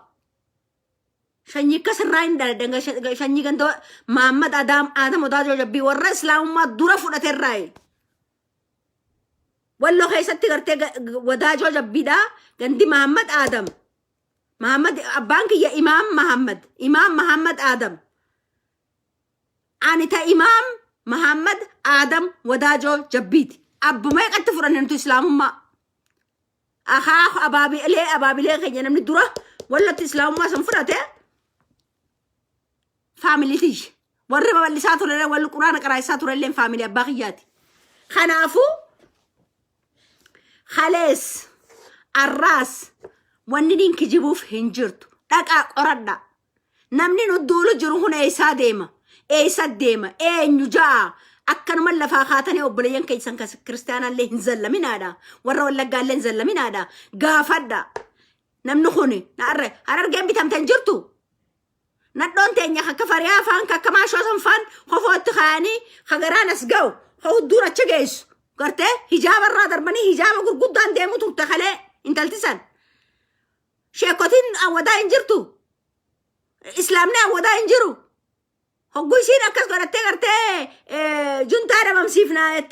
shanyii akkasirraa hin daldanga shanyii ganda Mahammad Adam Odaajoo Jabbii warra islaamummaa dura fudhateerraaye wallo keessatti gartee Odaajoo Jabbiidhaa gandi Mahammad Adam Mahammad abbaan kiyya Imaam Mahammad Adam ani ta Imaam Mahammad Adam Odaajoo Jabbiiti abbumee qatti fudhanneetu islaamummaa أخاخ أبابي ليه خينا نمني درا ولا تسلام ما سنفرته فاميلي تيجي ورّا اللي ساتور اللي ولا القرآن قرأ ساتور اللي فاميلي باقياتي خنافو خلاص الراس وننين كجيبوف هنجرتو دقا قردا نمني ندولو جرو هنا إيسا ديما نجا أكن ملا فاخاتني وبليان كيسان كريستيانا اللي هنزل من هذا ورّا ولا قال اللي هنزل من هذا قافدا نمنخوني نعرر جنبي تم تنجرتو ندون تاني كفريا فان كما شو فان خفوت خاني خجران سجو خو الدورة تجيش قرته هجاب الرادر بني هجاب أقول قدام ديمو تختخله انت التسان شيكوتين أودا إنجرتو إسلامنا أودا إنجرو هو قويسين أكس قرته جنتارا بمسيفنا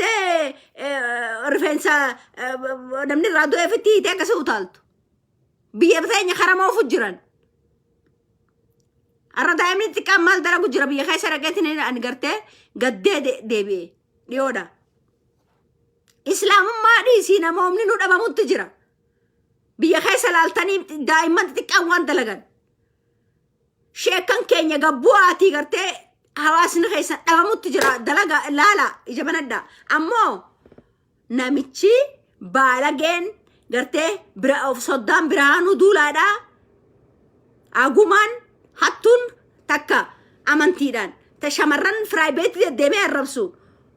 رفنسا نمني رادو افتي تكسو طالتو بيبثاني خرمو فجران أنا دائما تكمل درا بجرا بيه خايس رجعتني أنا قرته قد دبي ليودا إسلام ما ديسينا مؤمنين ولا ما متجرا بيه خايس لالتاني دائما تكمل دلقان شيكان كينيا قبواتي قرته هواسنا خايس أبا متجرا دلقا لا إجابنا دا أمو نامتشي بالاجين قرته برا صدام برهانو دولا دا أقومان هاتون تكا أمانتيران تشمرن فراي بيت ديمي الربسو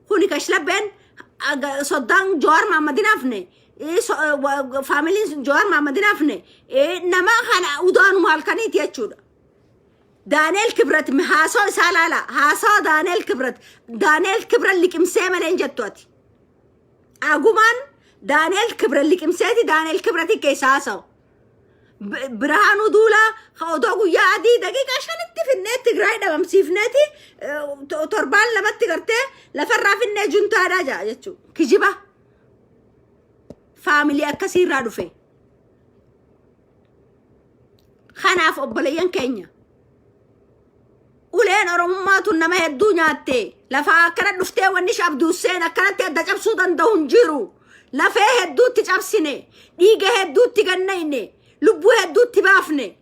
خوني كشلبين صدان جوار محمدين أفني فاميلين جوار محمدين أفني نما خانا ودانو مالكاني تياتشودا دانيل كبرت هاسو سالالا هاسو دانيل كبرت اللي كمسيما لنجتواتي أقومان دانيل كبرت اللي كمسيتي دانيل كبرتي كيساسو برهانو دولا خودو يا عدي دقيقة عشان انت في النت تقراي دغم سيفنتي تربان لما تقرتي لفرا في النت جنتا راجع يتشو كجيبا فاميلي كثير رادو في خناف أبليان كينيا ولين أرماتو نما هدو نياتي لفا كانت نفتي ونش عبدو السينة كانت يدجاب سودان دهون جيرو لفا هدو تجاب سيني ديجا هدو تغنيني لبو هدو تبافني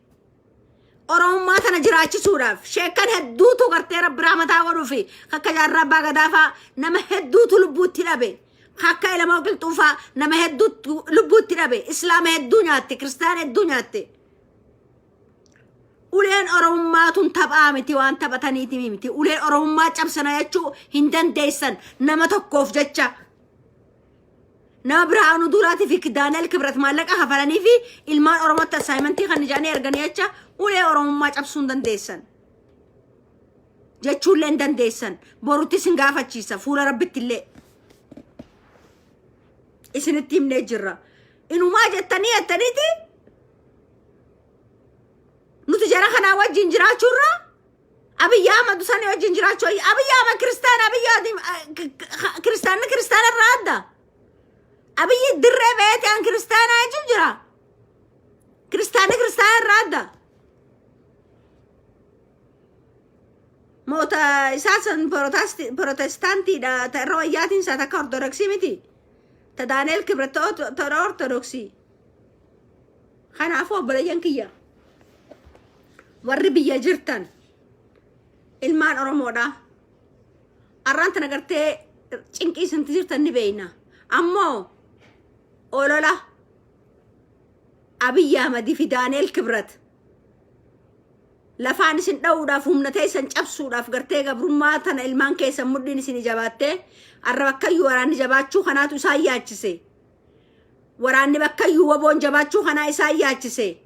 أروما تنا جراچ سوراف شيكان هدو تو کرتے رب رحمتا ورفي خكا جرب غدافا نما هدو تو لبو تلابي خكا الى موقل توفا نما هدو لبو تلابي اسلام هدو نياتي كريستيان هدو نياتي ولين أروما تنتبامتي وان تبتنيتي ميمتي ولين أروما چبسنا يچو هندن ديسن نما تكوف جچا نبرهانو دولاتي في كدانيل كبرت مالك أخفلاني في إلمان أرومات تسايمنتي خنجاني أرغانياتشا ولي أرومات أبسون دان ديسان جاتشو لين دان ديسان بوروتي سنغافة تشيسا فولا ربت اللي إسن التيم نجرة إنو ما جتاني التانيتي نتجارة خنا وجين جراچو را أبي ياما دوساني وجين جراچو أبي ياما كريستان أبي يادي كريستان الرادة أبي يدري بيتي عن كريستانا جنجرا كريستانا الرادة موتا إساسا بروتستانتي دا تروياتين ساتاكا أرثوذكسي متي تدانيل كبرتو ترى أرثوذكسي خانا عفو بليان كيا ورّي بيا جرتن المان أرمودا أرانت نقرتي چنكي سنتجرتن نبينا أمو أولولا أبي يامدي في دانيل كبرت لفانسن دودا فهمنتي سن چبسودا فقرتي قبرماتنا المان كيسا مدين سن جباتي الربكيو وراني جباتشو خناتو ساياتشسي وراني بكيو وبون جباتشو خنا ساياتشسي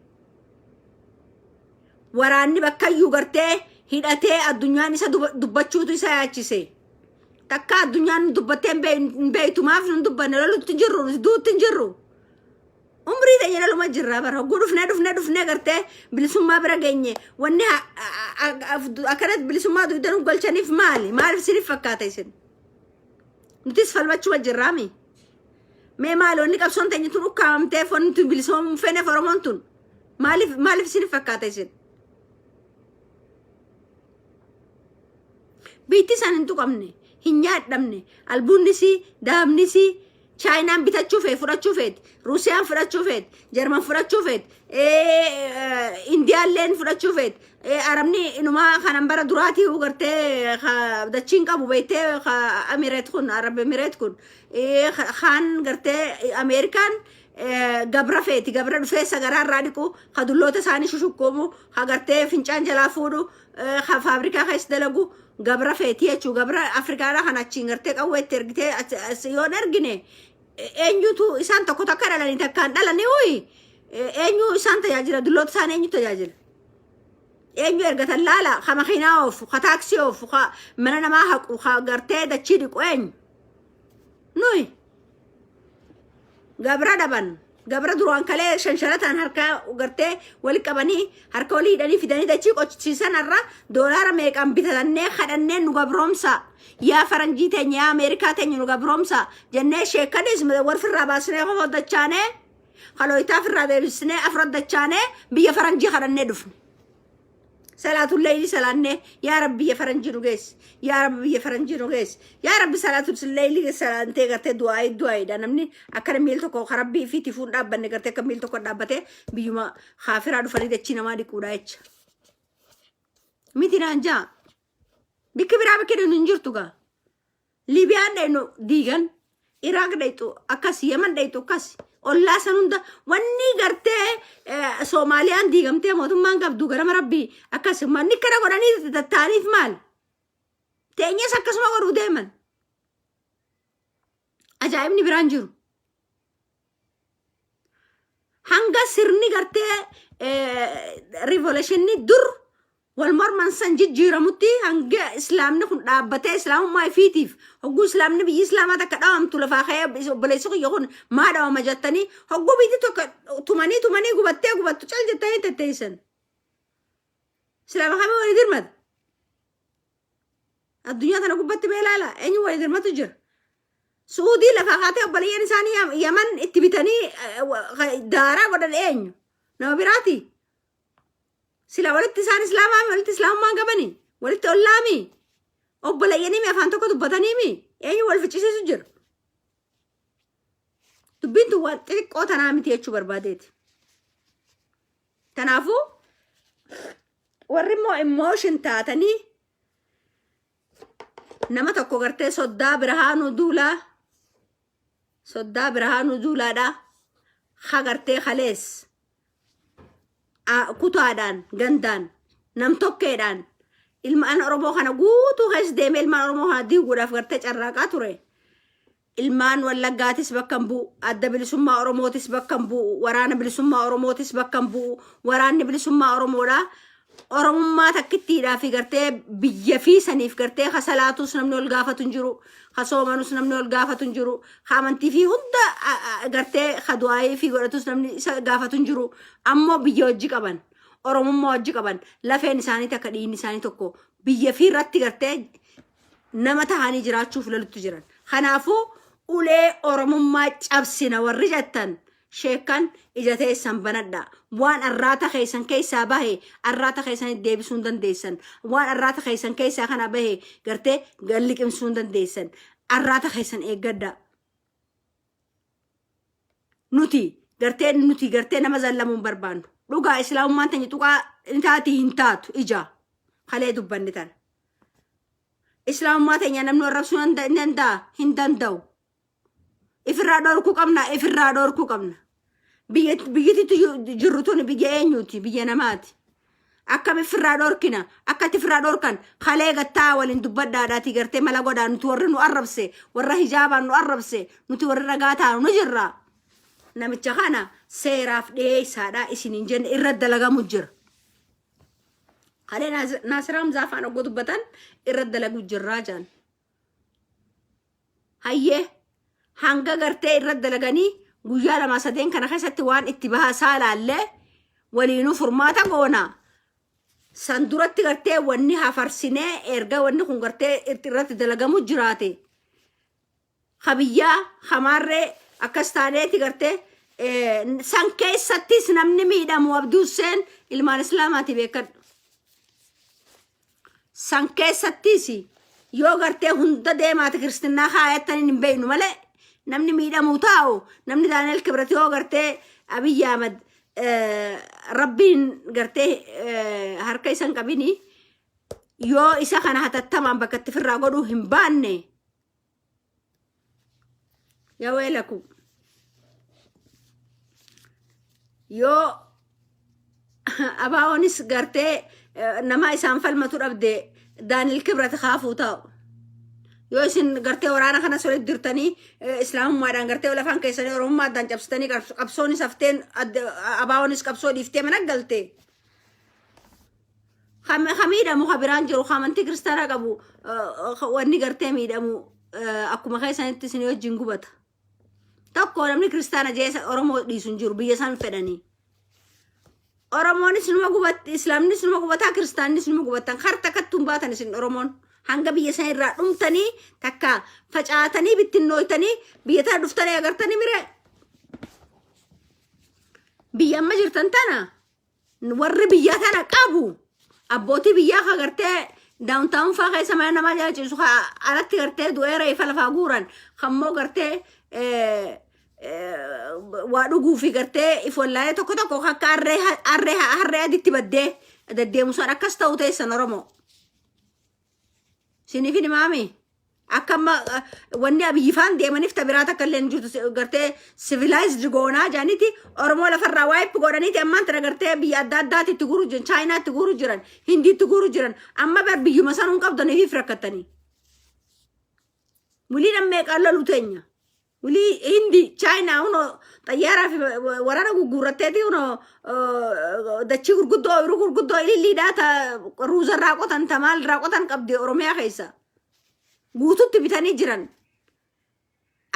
وراني بكيو قرتي هيداتي الدنيا نسا دباتشو تو ساياتشسي تكا الدنيا ندبتين بيتو ما في ندبنا لو تنجرو دو تنجرو عمري ده يلا ما جرى برا قولوا فنا قرته بلسما برا جيني واني أكرت بلسما دودنو قال شني في مالي ما أعرف سني فكاتي سن نتيس فلوتشو جرامي ما مالو إنك أبصون تاني تلو كام تلفون تون بلسما فينا فرمانتون مالي في سني فكاتي سن بيتي سان انتو كمني هنيات دمني البونسي دامنسي chaayinaan bitachuu feet fudhachuu feet ruusiyaan fudhachuu feet jarman fudhachuu feet indiyaalleen fudhachuu feet arabni inumaa kanan bara duraatii gartee dachiin qabu beektee amireet kun arab amireet kun kaan gartee ameerikaan gabra feeti gabra dhufee sagaraa irraa dhiqu kadulloota isaanii shushukkoomu gartee fincaan jalaa fuudhu faabrikaa keessa dalagu gabra feeti jechuu gabra afrikaadhaa kan achiin gartee qawweetti ergitee yoon ergine eenyutu isaan tokko takka dhalanii takkaan dhalanii uyi eenyu isaan tajaajila dulloota isaanii eenyu tajaajila eenyu ergatan laala ka makiinaa oofu ka taaksii oofu ka mana namaa haqu ka gartee dachii dhiqu eenyu nuyi gabra dhaban gabra duraan kalee shansharataan harka gartee wali qabanii harka walii hidhanii fidanii dachii qochisiisan irra doolaara meeqaan bitatannee kadhannee nu gabroomsa yaa faranjii teenya yaa ameerikaa teenya nu gabroomsa jennee sheekanis warfirraa baasnee hofoddachaanee kalooyitaa firraa deebisnee afroddachaanee biyya faranjii kadhannee dhufne صلاة الليل سلانة يا ربي يا فرنجي نوجس يا ربي يا فرنجي نوجس يا ربي صلاة الليل سلانة قرت دعاء ده نمني أكرم ميلتو كو خرابي في تفون أب بني قرت كميلتو كو دابته بيوما خافر عدو فريد الچينا ما دي كودايش ميتنا أنجا بكبيرة بكده ننجر توكا ليبيان دينو ديغن إراق ديتو أكاس يمن ديتو كاس الله سنوندا واني قرتي سوماليان ديغمتي موتم مان قبدو غرام ربي أكاس ما نكرا قراني تتاريف مال تينيس أكاس ما قرو ديمن أجايبني برانجرو هنگا سرني قرتي ريفولوشني در والمرمن سنجد جيرمتي هنگا اسلام نكون دابته اسلام ما يفيتيف هو اسلام نبي اسلام هذا كلام تلفا خيا بليسو يكون ما داو ما جتني هو بيدي تو تماني غبتة تشال جتني تتيسن اسلام خامي ولدير مد الدنيا تنا غبت بلا لا اني ولدير ما تجر سعودي لفاقاتي بلي انسان يمن اتبتني دارا بدل اني نوبراتي سلا ولت سان اسلام ولت اسلام ما قبني ولت علامي او بلايني مي افانتو كو دبتني مي اي ولفچي سجر تبنتو وات قوتنا متي يچو برباديت تنافو ورمو ايموشن تاتني نما تكو غرتي صدا برهانو دولا دا خغرتي خليس كتادان غندان نمتوكيدان ilmaan oromoo kana guutuu keessa deemee ilmaan oromoo kana diiguudhaaf gartee carraaqaa ture ilmaan wallaggaatis bakka hin bu'u adda bilisummaa oromootis bakka hin bu'u waraana bilisummaa oromootis bakka hin bu'u waraanni bilisummaa oromoodha oromummaa takkittiidhaa fi gartee biyya fi saniif gartee kasalaatus namni ol gaafatu hin jiru kasoomanus namni ol gaafatu hin jiru amantii fi hunda gartee kadu'aayii fi godhatus namni isa gaafatu hin jiru ammoo biyya hojii qaban oromummaa hojii qaban lafeen isaanii takka dhiinni isaanii tokko biyya fi irratti gartee nama tahanii jiraachuuf lolutti jiran kanaafuu ulee oromummaa cabsina warri jettan sheekan ija teessan banadha waan arraata keessan keessaa bahe arraata keessan deebisuu dandeessan waan arraata keessan keessaa kana bahe gartee galliqimsuu dandeessan arraata keessan eeggadha nuti gartee nama zallamuun barbaannu dhugaa islaamummaan tanya tuqaa intaati hin taatu ija kalee dubbanni tan islaamummaa tanya namni arrabsuu hin danda'u ifirraa dhorkuu qabna biyyatti jirrutuun biyya eenyuuti biyya namaati akkam ifirraa dhorkina akkatti ifirraa dhorkan kalee gattaa waliin dubbadhaadhaati gartee mala godhaa nuti warri nu arrabse warra hijaabaan nu arrabse nuti warri ragaa taanu nu jirra namicha kana seeraaf dhiyeessaadhaa isiniin jenne irra dalagamu jira kalee naasiraam zaafaan oggoo dubbatan irra dalagu jirraa jaan hayyee hanga gartee irra dalaganii guyyaa lama sadeen kana keessatti waan itti bahaa saalaallee waliinuu furmaata goona san duratti gartee wanni hafarsinee erga wanni kun gartee irratti dalagamu jiraate habiyyaa hamaarree akkas taaneeti gartee san keessattis namni miidhamu abduuseen ilmaan islaamaati beekadhu san keessattis yoo gartee hunda deemaati kristinaa kaayattaniin hin beeynu malee namni miidhamuu taa'u namni Daani'el Kibrat yoo gartee Abiy Ahmed rabbiin gartee harka isan qabini yoo isa kana hatattamaan bakka itti firraa godhuu hin baanne yaa weelaku yoo abaawonis gartee nama isaan falmatu dhabde Daani'el Kibrat kaafuu taa'u yoo isin gartee waraana kana solit dirtanii islaamummaadhaan gartee lafaan keessanii oromummaadhaan cabsitanii qabsoonis hafteen abaawonis qabsoo dhiiftee mana galte miidhamu kabiraan jiru amantii kiristaanaa qabu wanni gartee miidhamu akkuma keessanitti isin wajjin gubata tokko namni kiristaana jeesa oromoo dhiisuun jiru biyya isaan fedhanii oromoonis numa gubatti islaamnis numa gubataa kiristaannis numa gubattan harta kattuun baatan isin oromoon hanga biyya isaan irraa dhumtanii takka facaatanii bittinnooytanii biyya tana dhuftanii agartanii mire biyya amma jirtan tana warri biyya tana qabu abbootii biyyaa ka gartee daawuntaawun faa keessa mana namaa jaachisu alatti gartee du'ee reefa lafaa guuran kammoo gartee waa dhuguu fi gartee if wallaalee tokko tokko akka harree aditti baddee deddeemusaan akkas ta'u teessan oromoo sinifin imaami akkamma wanni abiyyifaan deemaniif tabiraata akka illee jirtu gartee civilized goonaa jaaniti oromoo lafarraa waayippi godhaniiti ammaan tana gartee biyya adda addaatti itti guru jiran chaayinaatti guru jiran hindiitti guru jiran amma bar biyyuma sanuun qabdaniif rakkattanii wulii nammeeqaan lolu teenya wulii hindi chaayinaa uno xayyaaraa fi waraana gugurratteeti uno dachii gurguddoo yeroo gurguddoo ililliidhaa ruuzarraa qotan tamaalirraa qotan qabdi oromiyaa keessa guututti bitanii jiran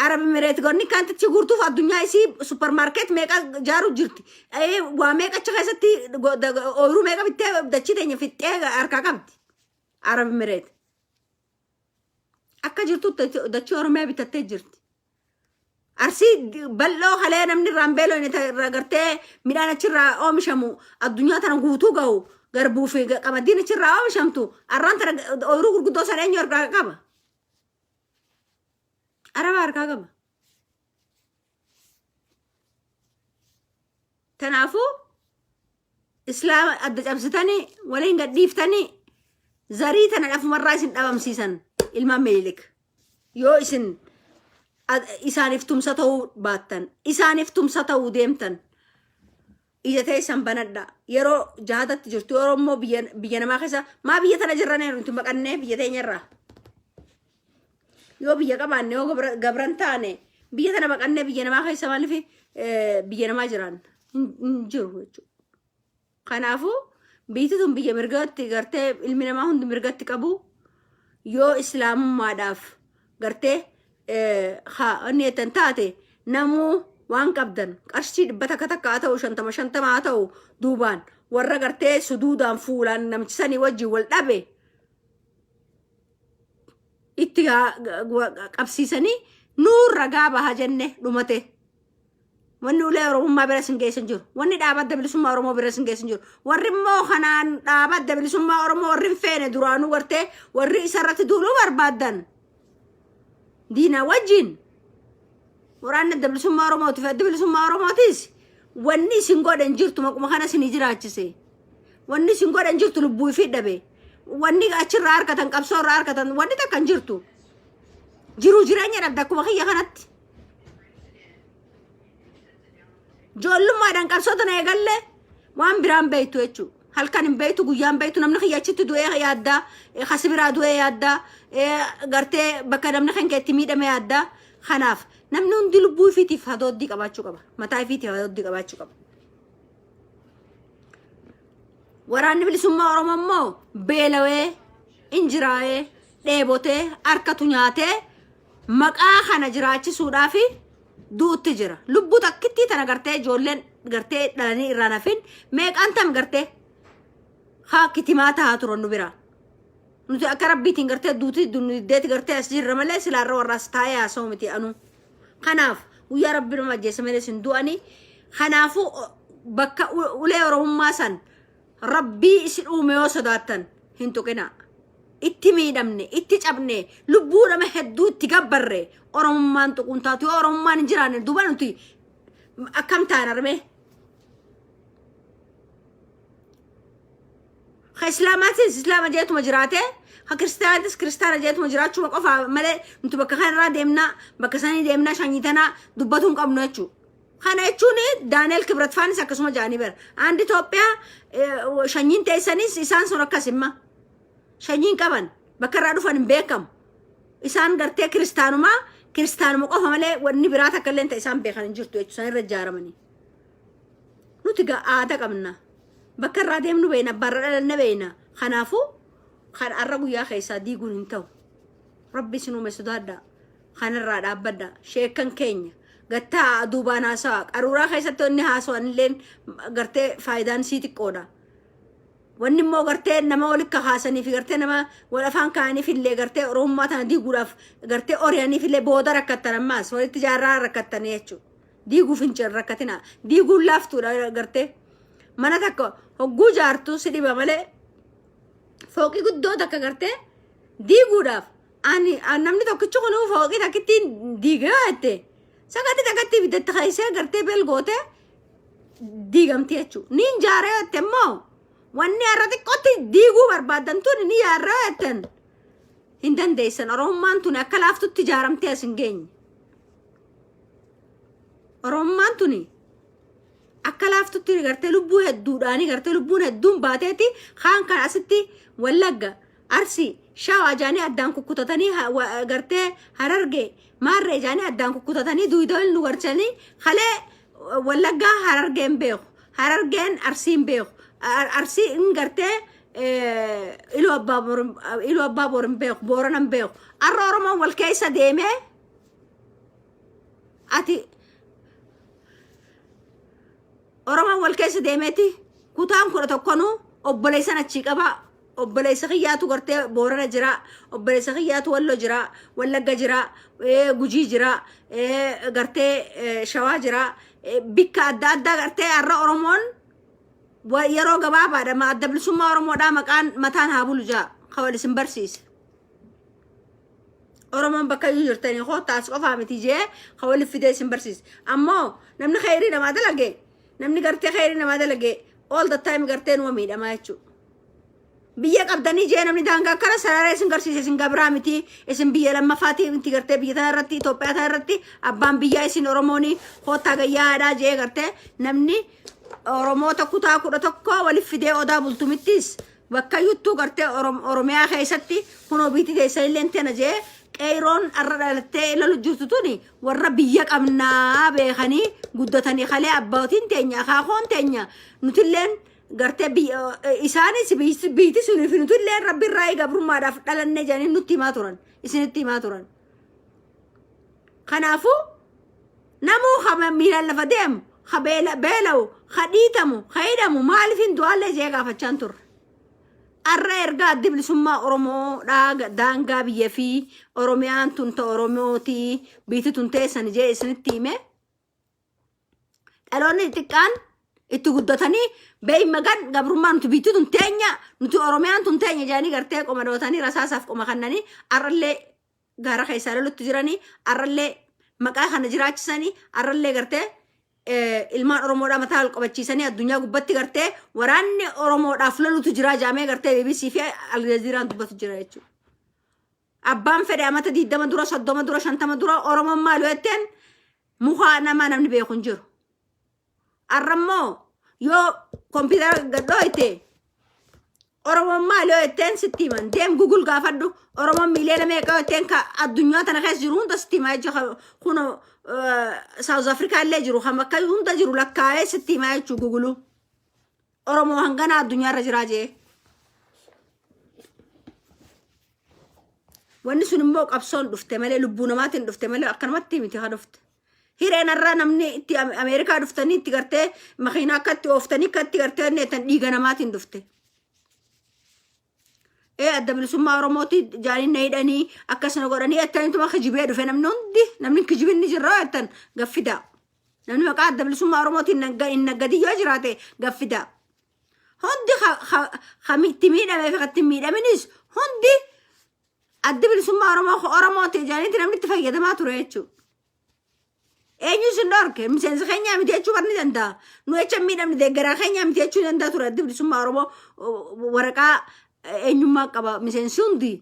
Arab Emirates gonni kantichi guutuuf addunyaa isii supermarket meeqa jaaru jirti waa meeqa achi keessatti ooyiruu meeqa bittee dachii teenya fixxee harkaa qabdi Arab Emirates akka jirtu dachii oromiyaa bitattee jirti arsii bal'oo halee namni raambeeloo inni gartee midhaan achirraa oomishamu addunyaa tana guutuu ga'u garbuu fi qamadiin achirraa oomishamtu arraan tana ooyiruu gurguddoo sana eenyu harkaa qaba araba harkaa qaba tanaafu islaam adda cabsitanii waliin gadhiiftanii zarii tana dhafumarraa isin dhabamsiisan ilmaan Minilik yoo isin isaaniif tumsa ta'uu baattan isaaniif tumsa ta'uu deemtan ija teessan banadha yeroo jahatatti jirtu yeroo immoo biyya namaa keessa maa biyya tana jirranee nuti maqannee biyya teenyarraa yoo biyya qabaanne yoo gabran taane biyya tana maqannee biyya namaa keessa maaliif biyya namaa jiraan hin jiru jechuudha kanaafuu biyyi tun biyya mirgatti gartee ilmi namaa hundi mirgatti qabu yoo islaamummaadhaaf gartee inni etan taate namuu waan qabdan qarshii dhibbata takka haa ta'u 50 haa ta'u duubaan warra gartee suduudaan fuulaan namchisanii wajjin wal dhabe itti qabsiisanii nuur ragaa baha jenne dhumate wanni ulee oromummaa bira sin geessan jiru wanni dhaabadda bilisummaa oromoo bira sin geessan jiru warri immoo kanaan dhaabadda bilisummaa oromoo warri hin feene duraanuu gartee warri isarratti duuluu barbaadan diina wajjin waraanni adda bilisummaa oromootiif adda bilisummaa oromootis wanni isin godhan jirtu maquma kana isin jiraachise wanni isin godhan jirtu lubbuu fi dhabe wanni achirraa harkatan qabsoorraa harkatan wanni takkan jirtu jiru jireenya dhabda akkuma kiyya kanatti joollummaadhaan qabsoota na eegalle waan biraan beektu jechuudha halkan hin beektu guyyaan beektu namni kiyya achitti du'ee yaaddaa khasibiraa du'ee yaaddaa gartee bakka namni kan keetti miidhame yaaddaa kanaaf namni hundi lubbuu ifiitiif hadooddii qabaachuu qaba mataa ifiitiif hadooddii qabaachuu qaba waraanni bilisummaa oromoo immoo beelawee injiraawee dheebotee harkatu nyaatee maqaa kana jiraachisuudhaaf duutti jira lubbuu takkitti tana gartee ijoolleen gartee dhalanii irraa nafin meeqaan tam gartee haa kitimaa tahaa turan nu bira nuti akka rabbiitiin gartee duuti dundeeti gartee as jirra malee silaarra warraas taa'ee haasa'u miti anu kanaaf guyyaa rabbi nama ajjeessa malee sin du'anii kanaafu bakka ulee oromummaa san rabbii isin uume yoo sodaattan hin tuqinaa itti miidhamne itti cabne lubbuu nama hedduu itti gabbarre oromummaan tuquntaatu oromummaan hin jiraanne duba nuti akkam ta'an arme islaamaatis islaama jeetuma jiraate ha kristaanis kristaana jeetuma jiraachuu qofa malee nuti bakka kanarraa deemna bakka sanii deemna shanyitana dubbatuun qabnu jechuu kana jechuun Daani'el Kibrat faanis akkasuma jaanii ber andi Itoophiyaa shanyiin teessanis isaan sun akkasimma shanyiin qaban bakka irraa dhufan hin beekamu isaan gartee kiristaanuma qofa malee wanni biraata akka illee isaan beekan hin jirtu jechuun irra ijaaramanii nuti aada qabna bakka irraa deemnu beena barra dhalanne beena kanaafuu kan arra guyyaa keessaa diiguun hin ta'u rabbi sinuume sodaadha kanarraa dhaabbadha sheekan keenya gattaa duubaan haasawa qaruuraa keessatti wanni haasawan illeen gartee faayidaan sii xiqqoodha wanni immoo gartee nama walitti haasanii fi gartee nama wal afaan kaaniif illee gartee oromummaa tana diiguudhaaf gartee oriyaniif illee booda rakkattan ammaas walitti jaarraa rakkattanii jechuudha diiguuf hin jirre rakkatina diiguun laaftuudha gartee mana takka hogguu jaartuu si dhiba malee fooqii guddoo takka gartee diiguudhaaf namni tokkichi kunuu fooqii takkitti diigaa jette sagadi takkatti bidatta keessee gartee belgoote diigamti jechuudha niin jaaree jette immoo wanni arra xiqqootti diiguu barbaadan tuni ni yaarraa jettan hin dandeessan oromummaan tuni akka laaftutti ijaaramtee as hin geenye oromummaan tuni akka laaftutti gartee lubbuu hedduudhaanii gartee lubbuun hedduun baateeti kaan kan asitti Wallagga Arsii Shawaa jaanii addaan kukkutatanii gartee Harargee Maarree jaanii addaan kukkutatanii duudoon nu garchanii kalee Wallaggaa Harargeen beeku Harargeen Arsiin beeku Arsii in gartee iluu abbaa borin beeku booranan beeku arra oromoon wal keessa deemee ati oromoon wal keessa deemeeti kutaan 11 obboleessan achii qaba obboleessa xiyyaatu gartee boorana jira obboleessa xiyyaatu wallo jira Wallagga jira Gujii jira gartee Shawaa jira bikka adda addaa gartee arra oromoon yeroo gabaabaadha ma adda bilisummaa oromoodhaa maqaan mataan haa bulu jaa kawal isin barsiise oromoon bakka iyyuu jirtanii kootaas qofaa miti jee kawal fidee isin barsiise ammoo namni khayrii namaa dalage namni gartee khayrii namaa dalage all the time gartee numa miidhamaa jechuudha biyya qabdanii jee namni daangaa akkana sarara isin garsiise isin gabraa miti isin biyya lammaffaati miti gartee biyya tana irratti Itoophiyaa tana irratti abbaan biyyaa isin oromooni kootaa gayyaadhaa jee gartee namni oromoota kutaa 11 walif fidee odaa bultumittis bakka yuttuu gartee oromiyaa keessatti kunoo biitii teessan illee tana jee qeeroon arra dhalattee ilalu jirtu tuni warra biyya qabnaa beekanii guddatanii kalee abbootiin teenya akaakoon teenya nutilleen gartee isaanis biitii suniif nutilleen rabbi irraa gabrummaadhaaf dhalanne jedhanii nutti himaa turan isinitti himaa turan kanaafuu namuu hama miilaan lafa deemu beelawu khadiitamu khaydamu maalifin du'aalee jee gaafachaan turre arra erga addi bilisummaa oromoo daangaa biyya fi oromiyaan tun ta oromooti biiti tun teessan jee isinitti hime dhaloonni xiqqaan itti guddatanii beey magan gabrummaa nuti biitti tun teenya nuti oromiyaan tun teenya jedhanii gartee qoma dootanii rasaasaaf qoma kannanii arrallee gaara keessaa lolutti jiranii arrallee maqaa kana jiraachisanii arrallee gartee ilmaan oromoodhaa mataa wal qabachiisanii addunyaa gubbatti gartee waraanni oromoodhaaf lolutu jira jaamee gartee BBC fi Aljazeeraan dubbatu jira jechuudha. Abbaan fedhe amata 20 dura 30 dura 50 dura oromoon maal jetteen mukaa nama namni beeku hin jiru. Arrammoo yoo kompiitara gadhooyte oromoon maal jetteen sitti himan deem Google gaafadhu oromoon miiliyoona meeqa jetteen ka addunyaa tana keessa jiru hunda sitti himaa jechuudha kuno South Africa illee jiru hamma akka hunda jiru lakkaa'ee sitti himaa jechuu Google oromoo hangana addunyaa irra jiraa jee wanni sun immoo qabsoon dhufte malee lubbuu namaatiin dhufte malee akkanumatti miti haa dhufte hireen irraa namni itti Ameerikaa dhuftanii itti gartee makiinaa akkatti ooftanii akkatti gartee neetan dhiiga namaatiin dhufte adda bilisummaa oromooti jaaniin hidhanii akkasana godhanii attaniituma kijibee dhufe namni kijibinni jirraa attan gaffida namni maqaa adda bilisummaa oromooti hin naggadiyyoo jiraate gaffida hundi khamitti miidhamee fi khatti miidhaminis hundi addi bilisummaa oromooti jaaniiti namni itti fayyadamaa ture jechuudha. Eenyu sin dhorke miseensa keenya miti jechuu barni danda'a. Nu jecha miidhamni deeggaraa keenya miti jechuu danda'a ture addi bilisummaa oromoo waraqaa eenyummaa qaba miseensi hundi.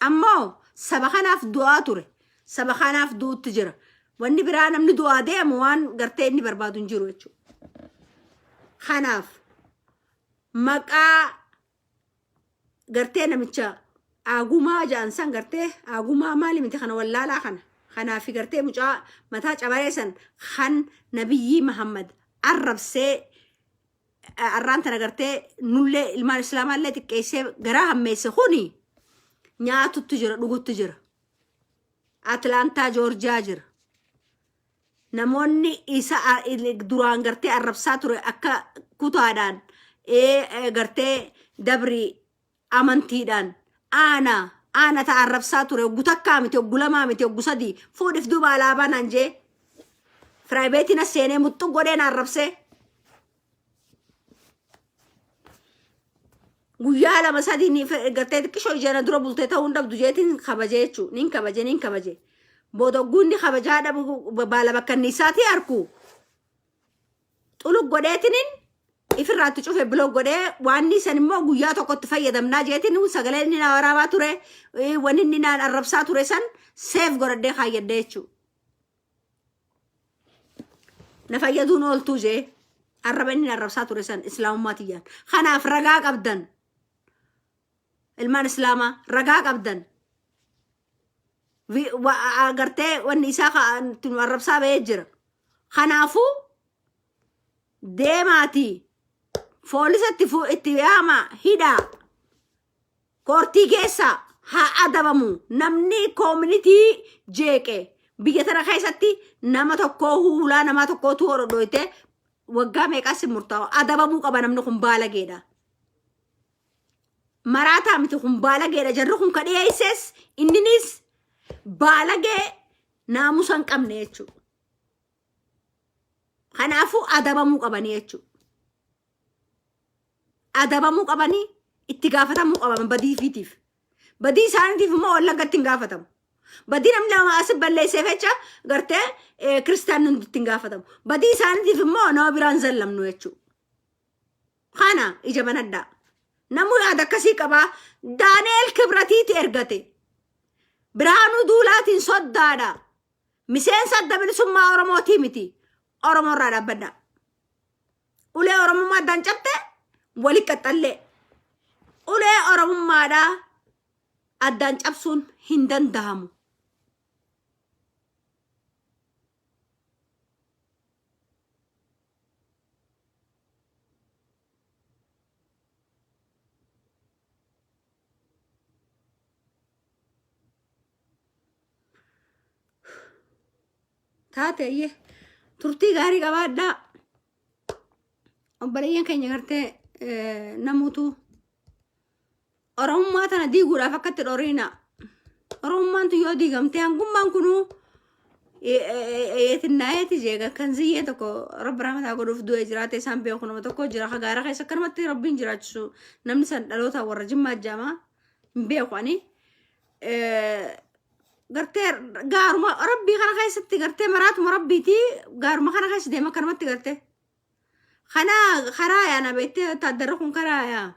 Ammoo saba kanaaf du'aa ture. Saba kanaaf du'utti jira. Wanni biraa namni du'aa deemu waan gartee inni barbaadu hin jiru jechuudha. Kanaaf maqaa gartee namicha agumaa jaansan gartee agumaa maali miti kana wallaalaa kana. Kanaaf gartee mucaa mataa cabareessan kan nabiyyi Muhammad arrabsee arraan tana gartee nullee ilmaan islaamaallee xiqqeessee garaa hammeesse kuni nyaatutti jira dhugutti jira. Atlaantaa Joorjiyaa jira. Namoonni isa duraan gartee arrabsaa ture akka kutaadhaan gartee dabri amantiidhaan ana ta arrabsaa ture gutakkaa miti oggulamaa miti oggusadii fuudhif duuba alaabaa naan jee firaayibeetiin as seenee muxxu godheen arrabsee guyyaa lama sadii gartee xiqqishoo ijana dura bultee ta'uu hin dhabdu jeetiin kabajee jechuudha. Nin kabaje boodogguunni kabajaa dhabu baala bakkanniisaatii harku xulug godheetiniin ifirraatti cufe bilog godhee waan san immoo guyyaa tokkotti fayyadamnaa jeetiin sagalee inni na waraabaa ture wanni inni naan arrabsaa ture san seef godhadhee kaayyadde jechuudha. Na fayyaduun ooltuu jee arraba inni arrabsaa ture san islaamummaatiyyaan. Kanaaf ragaa qabdan. Ilmaan islaamaa ragaa qabdan. Gartee wanni isaa arrabsaa ba'ee jira. Kanaafuu deemaatii foolisatti itti yaama hidhaa koortii keessa haa adabamu. Namni koomunitii jeeqe biyya tana keessatti nama tokkoo huulaa nama tokkootu hodhodhoyte waggaa meeqas murtaa'u adabamuu qaba. Namni kun baalageedha. Maraataa miti kun baalageedha. Jarri kun ka dhiyeesses inninis baalagee naamusa hin qabne jechuudha. Kanaafuu adabamuu qabanii jechuudha. Adabamuu qabanii itti gaafatamuu qaban badiifiitiif. Badii isaaniitiif immoo wallagatti hin gaafatamu. Badii namni lama asii balleessee fecha gartee kiristaanni hundi ittiin gaafatamu. Badii isaaniitiif immoo nama biraan zallamnu jechuudha. Kana ija banaddaa. Namni yaada akkasii qabaa. Daaneel Kibratiiti ergate. Biraanuu Duulaatiin soddaadha. Miseensa adda bilisummaa Oromootii miti. Oromoo irraa dhaabbadhaa. Ulee Oromummaa addaan cabte wali qaxxallee. Ulee Oromummaadhaa addaan cabsuun hin danda'amu. Taatee turtii gaarii qabaadhaa. Obboleeyyan keenya gartee namuutu Oromummaa tana diiguudhaaf akkatti dhoriina. Oromummaan tu yoo diigamtee hangummaan kunuu eetinnaayeti jeega kan ziyyee tokko rabbi rahmataa godhuuf du'e jiraate isaan beeku nama tokko jira hagaara keessa akkanumatti rabbiin jiraachisu namni san dhaloota warra jimmaa jaamaa hin beeku ani. Gartee gaaruma rabbii kana keessatti gartee maraatuma rabbiiti gaaruma kana keessa deema akkanumatti gartee. Kana karaa yaa na beektee taaddarra kun karaa yaa.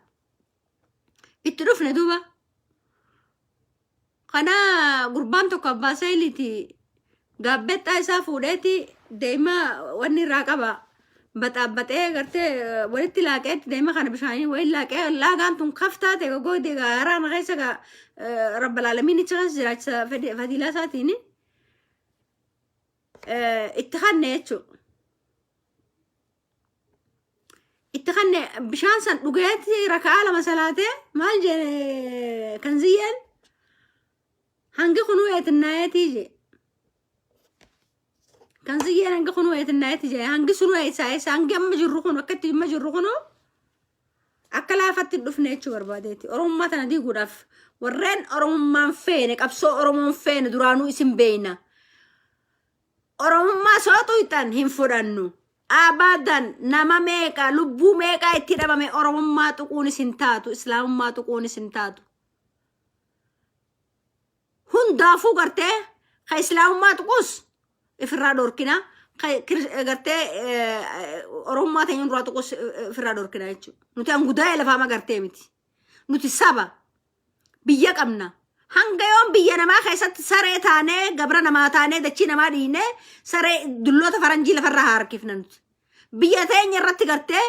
Itti dhufne duuba. Kana gurbaan tokko abbaa saayiliiti gaabbettaa isaa fuudheeti deema wanni irraa qaba. Baxaabbatee gartee walitti laaqeetti deema kana bishaanii waliin laaqee laagaan tun kaftaa ta'e gogoodee gaaraan keessa rabba laalamiin ichi keessa jiraachisa fadiilaa isaatiin itti kanne jechuudha. Itti kanne bishaan san dhugeetti rakaa lama salaatee maal jee kan ziyyeen hangi kunuu eetinaayetii jee. Kan ziyyeen hangi kunuu eetinaayetii jee hangi sunuu eessa hangi amma jirru kunu akkatti amma jirru kunu akka laafatti dhufne jechuu barbaadeeti. Oromummaa tana diiguudhaaf warreen Oromummaan feene qabsoo Oromoon feene duraanuu isin beeyna. Oromummaa sootu ixan hin fudhannu. Abadan nama meeqa lubbuu meeqa itti dhabame Oromummaa tuquun isin taatu islaamummaa tuquun isin taatu. hundaafuu gartee ka islaamummaa tuqus ifirraa dhorkina gartee oromummaa ta'een duraa tuqus ifirraa dhorkina jechuudha. Nuti hangudaa lafaa magartee miti. Nuti saba biyya qabna. Hanga yoon biyya namaa keessatti saree taanee gabra namaa taanee dachii namaa dhiinee saree dulloota faranjii lafarraa harkifna nuti. Biyya teenya irratti gartee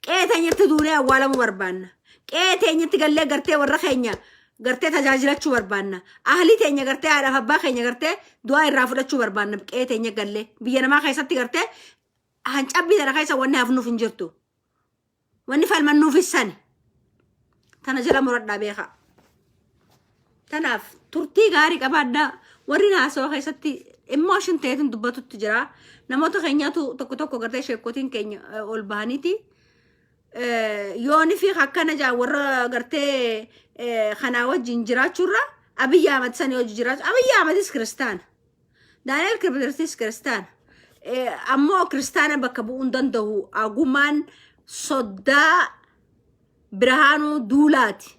qe'ee teenyatti duunee awwaalamuu barbaanna. Qe'ee teenyatti gallee gartee warra keenya gartee tajaajilachuu barbaanna. Ahli teenya gartee haadhaaf abbaa keenya gartee du'aa irraa fudhachuu barbaanna. Qe'ee teenya gallee biyya namaa keessatti gartee hancabbii tana keessa wanni hafnuuf hin jirtu. Wanni falmannuufis sani. Tana jala muradhaa beekaa. Tanaaf turtii gaarii qabaadhaa. Warri naasoo keessatti emotion ta'eetiin dubbatutti jira. Namoota keenyaatu tokko gartee sheekotiin keenya ol bahaniiti. Yooni fi akkana jaa warra gartee kanaa wajjin jiraachuurra Abiyyi Ahmad sanii hojii jiraachuu. Abiyyi Ahmadis kiristaana. Daani'el Kibirtis kiristaana. Ammoo kiristaana bakka bu'uu hin danda'u. Agumaan soddaa Birhaanuu Duulaati.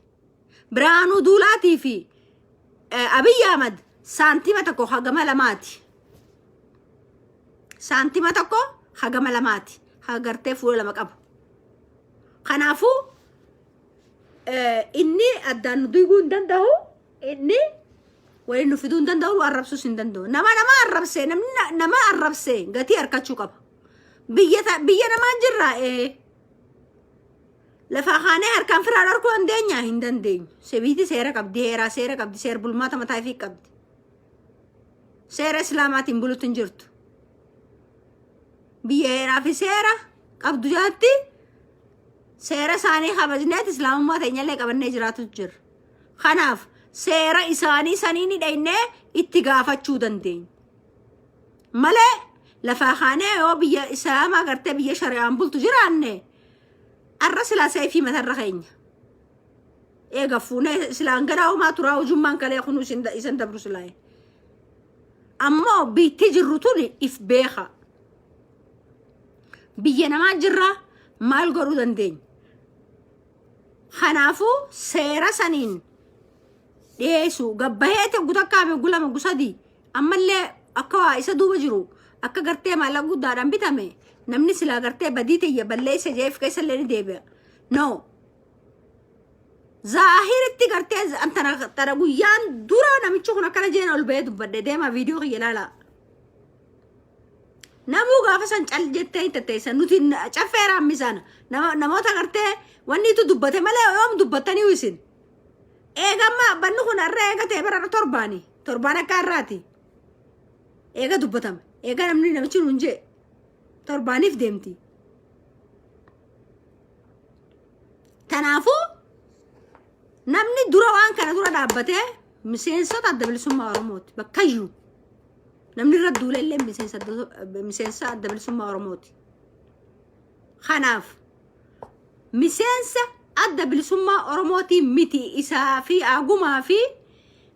Birhaanuu Duulaatii fi Abiyyi Ahmad saantima tokko hagama lamaati. Saantima tokko hagama lamaati. Hagartee fuula lama qabu. Kanaafuu inni addaan nu duuguu hin danda'u. Inni waliin nu fiduu hin danda'u. Arrabsuus hin danda'u. Nama arrabsee nama arrabsee gatii harkachuu qaba. Biyya namaan jirraa lafa kaanee harkaan firaa dhorkuu dandeenya hin dandeenyu. Sebiiti seera qabdi. Heeraa seera qabdi. Seera bulmaata mataa ifii qabdi. Seera islaamaatiin bulutti hin jirtu. Biyya heeraa fi seera qabdu jaatti seera isaanii kabajneet islaamummaa teenyallee qabannee jiraatu jira. Kanaaf seera isaanii sanii ni dhaynee itti gaafachuu dandeenya. Malee lafa kaanee yoo biyya islaamaa gartee biyya shari'aan bultu jiraanne arra silaa seefii matarra keenya. Eega fuunee silaan garaa homaa turaa hujummaan kalee kunu isin dabru silaaye. Ammoo biitti jirru tuni if beeka. Biyya namaa jirra maal godhuu dandeenya. Kanaafuu seera saniin dhiyeessu gabbaheete gutakkaame gulama gusadii ammallee akka waa isa duuba jiru akka gartee maallaqa guddaadhaan bitame namni silaa gartee badii ta'e balleessa jeef keessallee ni deebi'a. No. Zaahiritti gartee tana guyyaan dura namichi kun akkana jeen ol bahee dubbadde deema viidiyoo kiyya ilaala. Namuu gaafa san cal jettee tatteessan nuti caffeeraan misaan namoota gartee wanni tu dubbate malee yoom dubbattanii isin. Eegamma banni kun har'a eega ta'e bara torbaan akka har'aati. Eega dubbatame. Eega namni namichi nuun jee torbaaniif deemti. Kanaafuu namni dura waan kana dura dhaabbatee miseensota adda bilisummaa Oromooti bakkayyuu. Namni irra duulellee miseensa adda bilisummaa Oromooti. Kanaaf miseensa adda bilisummaa Oromooti miti isaa fi agumaa fi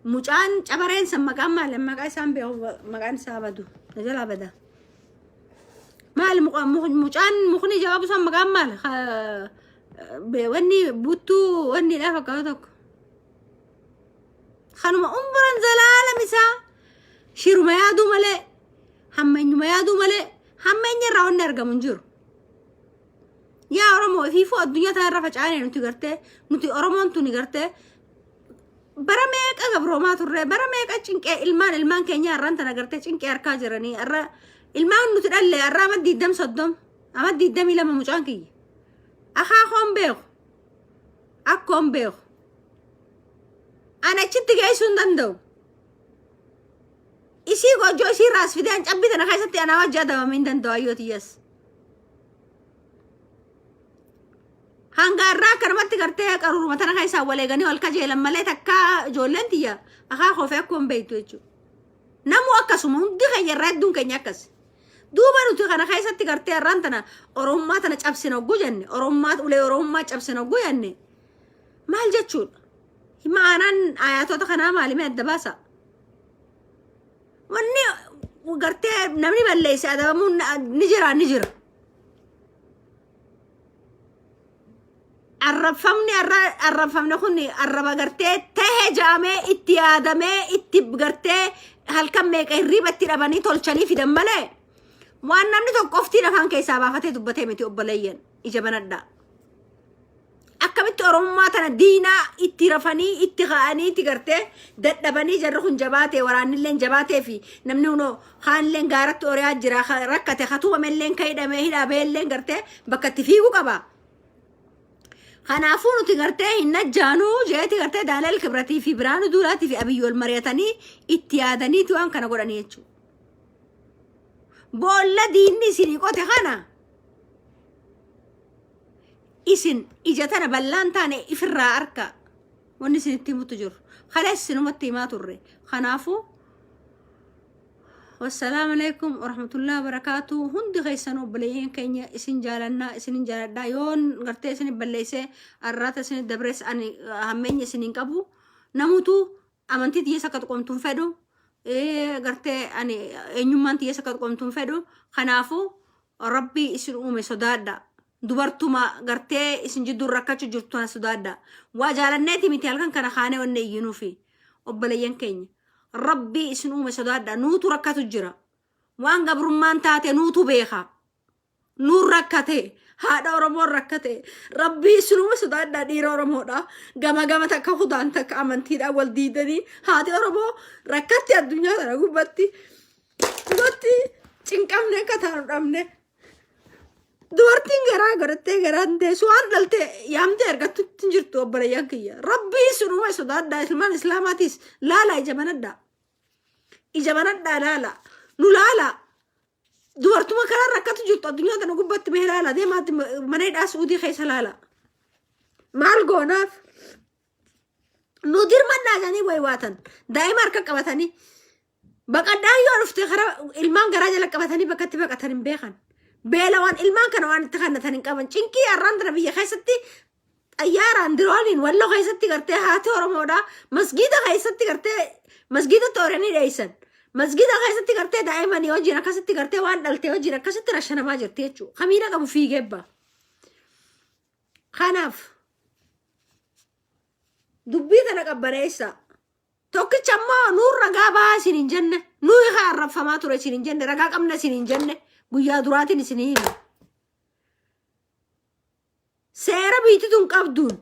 mucaan cabareensa maqaan maal maqaa isaan beeku maqaan isaa badu najala bada. Maal mucaan mukni jawaabu san maqaan maal wanni buttuu wanni lafa qabu tokko. Kanuma umran zalaalam isaa shiruma yaaduu malee hammeenyuma yaaduu malee hammeenya irraa wanni argamu hin jiru. Yaa Oromoo fiifuu addunyaa tanarra facaanee nuti gartee nuti Oromoon tuni gartee bara meeqa gabroomaa turre bara meeqa cinqee ilmaan keenya har'aan tana gartee cinqee harkaa jiranii har'a ilmaan nuti dhalle har'a amma 20 amma 22 mucaan kiyya. Akaakoon beeku akkoon beeku ana achitti geessuu hin danda'u. Isii gojjoo isii raas fideen cabbii tana keessatti ana wajjaa dabamee hin danda'u ayyootiyyaas. Hanga irraa akkanumatti gartee qaruuruma tana keessaa waleeganii ol kajeelan malee takka ijoolleen tiyya akaakoo fi akkoon beektu jechuudha. Namuu akkasuma hundi keenya irraa hedduun keenya akkas. Duuba nuti kana keessatti gartee irraan tana Oromummaa tana cabsina ogguu jenne ulee Oromummaa cabsina ogguu jenne maal jechuudha. Himaanaan ayyaatota kanaa maalimee adda baasa. Wanni gartee namni balleesse adabamuun ni jira. arrafamni arrafamna kunni arraba gartee tahe jaamee itti yaadamee itti gartee halkan meeqa hirribatti dhabanii tolchanii fidan malee waan namni tokko oftii afaan keessaa baafatee dubbatee miti obboleeyyan ija banadhaa. Akkamitti oromummaa tana diinaa itti rafanii itti ka'anii itti gartee dadhabanii jarri kun jabaatee waraannilleen jabaatee fi namni hunoo haanilleen gaaratti oriyaa jira rakkate hatumamelleen ka'idhamee hidhabeelleen gartee bakka itti fiiguu qaba. Kanaafuu nuti gartee hin najjaanuu jeeti gartee Daaneel Kibratii fi Biraanuu Duulaatii fi Abiyyi wal mari'atanii itti yaadaniiti waan kana godhanii jechuudha. Boolla diinni isinii qote kana isin ija tana ballaan taane ifirraa arka wanni isinitti himutu jiru. Kalees isinumatti himaa turre. Kanaafuu والسلام عليكم ورحمة الله وبركاته. هندي خيسانو بليين كينيا اسين جالنا اسين جالدا يون غرتي اسين بليسه الرات اسين دبرس اني همين اسين انقبو نموتو امانتي تي سكت قومتم فدو غرتي اني انيمان تي سكت قومتم فدو خنافو ربي اسين اومي سودادا dubartuma gartee isin jidduu rakkachu jirtu ana sodaadha waa jaalanneeti miti halkan kana khaane wanne iyyinuu fi obboleeyyan keenya rabbi isin uume sodaadha nuutu rakkatu jira waan gabrummaan taate nuutu beeka nuur rakkate haadha oromoo rakkate rabbi isin uume sodaadha dhiira oromoodha gama takka hudaan takka amantiidha wal diidanii haati oromoo rakkatti addunyaa tana gubbatti cinqamne kataanu dhabne dubartiin garaa godhattee garaan teessu waan dhalte yaamte argattutti jirtu obboleeyyan kiyya rabbii sunuma sodaadhaa ilmaan islaamaatis laala ija manadhaa laala nu laala dubartuma karaa rakkatu jirtu addunyaa tana gubbatti mee laala deemaatti mana hidhaa Suudii keessa laala maal goonaaf nu dirmannaa jedhanii waywaatan daa'ima harka qabatanii baqadhaan yoo dhufte karaa ilmaan garaa jala qabatanii bakkatti baqatan hin beekan. beelawaan ilmaan kana waan itti kannatan hin qaban cinkii arraan tana biyya keessatti xayyaaraan dirooniin walloo keessatti gartee haati oromoodha masgiida keessatti gartee masgiida tooranii dheeysan masgiida keessatti gartee daa'imanii wajjin akkasitti gartee waan dhaltee wajjin akkasitti rashanamaa jirti jechuudha kamiina qabu fiigeebba. Kanaaf dubbii tana qabbaneessa tokkicha ammoo nuun ragaa bahaa isin hin jenne nuyi haa arraffamaa ture isin hin jenne ragaa qabna isin hin jenne. Guyyaa duraatiin isinii seera biitituun qabduun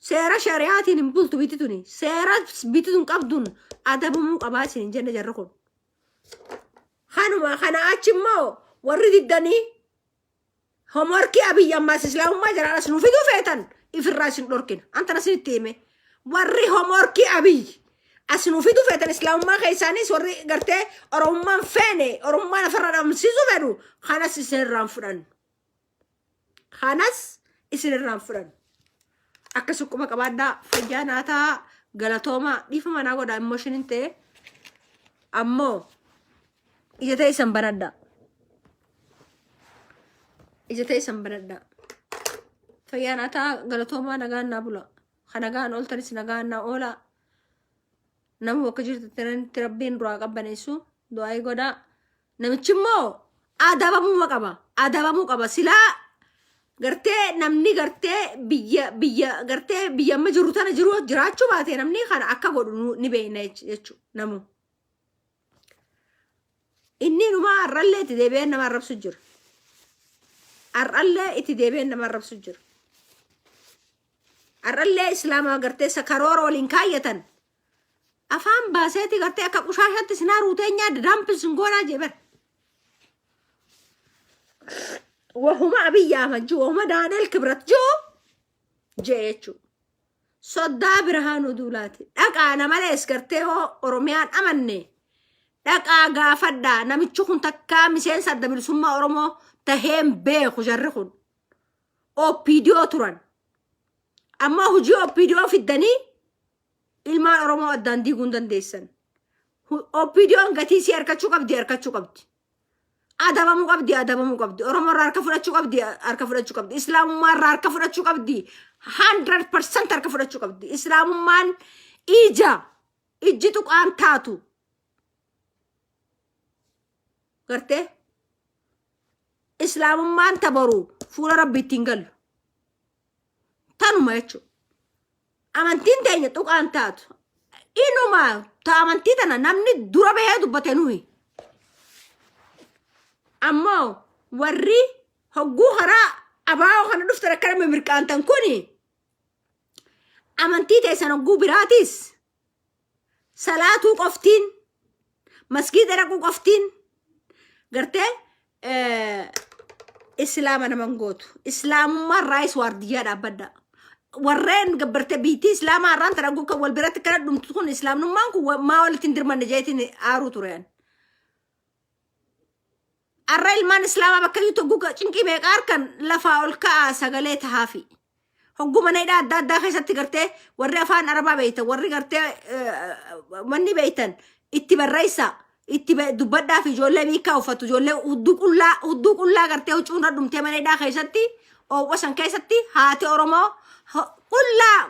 seera shari'aatiin hin bultu biitituuni seera biitituun qabduun adabamuu qabaa isin hin jenne jarri kun kanuma kana achi immoo warri diddanii hoomworkii Abiyyi ammaas islaamummaa jiraadhas nu fiduu feetan ifirraa isin dhorkina antana isinitti hime warri hoomworkii Abiyyi asinu fidu fetan islaamummaa keessaanis warri gartee oromummaan feene oromummaan afarra dhamsiisu fedhu kanas isinirraan fudhan akka suqquma qabaadhaa fayyaa naataa galatoomaa dhiifa manaa godhaa immoshiniin ta'e ammoo ija ta'e isan banadhaa fayyaa naataa galatoomaa nagaan naa bula kanagaan ooltanis nagaan naa oolaa namu bakka jirtu rabbiin du'aa qabbaneessu du'aa godhaa namichi immoo adabamuu qaba silaa gartee namni gartee biyya gartee biyya amma jiru tana jiraachuu baate namni kana akka godhu ni beekna jechuudha namu inni numaa har'allee itti deebi'een nama arrabsu jira har'allee islaamaa gartee sakaroora waliin kaayyatan afaan baaseeti gartee akka qushaashatti sinaa ruuteenyaa dampis ngoonaa jeeban wahuma Abiyyi Ahmad jiru wahuma Daaneel Kibrat jiru jechuudha soddaa Biraanuu Duulaati dhaqaa namalees gartee hoo oromiyaan amanne dhaqaa gaafadhaa namichi kun takkaa miseensa adda bilisummaa oromoo taheen beeku jarri kun OPDO turan amma hojii OPDO fiddanii ilmaan oromoo addaan diiguun dandeessan OPDO'n gatii si harkachuu qabdi adabamuu qabdi oromoo irraa harka fudhachuu qabdi islaamummaa irraa harka fudhachuu qabdi 100% harka fudhachuu qabdi islaamummaan ijji tuqaan taatu gartee islaamummaan tabaru fuula rabbi ittiin gallu kanuma jechuudha. Amantiin teenya tuqaan taatu. Inuma ta amantii tana namni dura bahee dubbate nuyi. Ammoo warri hogguu haraa abaa kana dhufte akkana mirqaantan kuni amantii teessan hogguu biraatis salaatuu qoftiin masgiida dhaquu qoftiin gartee islaama naman gootu. Islaamummaan raayis waardiyyaa dhaabbadda. Warreen gabbarte biitii islaamaa irraan tana gukka wal biratti kana dhumtu kun islaamnummaan kun maa walitti hin dirmanne jeetiin aaruu tureen. Arra ilmaan islaamaa bakka yuutu gukka cinqii meeqaar kan lafaa ol ka'aa sagalee tahaafi. Hogguma naidhaa adda addaa keessatti gartee warri afaan arabaa beeytan warri gartee manni beeytan itti barreessaa itti dubbadhaa fi ijoollee miikaa uffatu ijoollee hudduu qullaa gartee huccuun dhumtee naidhaa keessatti oowwasan keessatti haati oromoo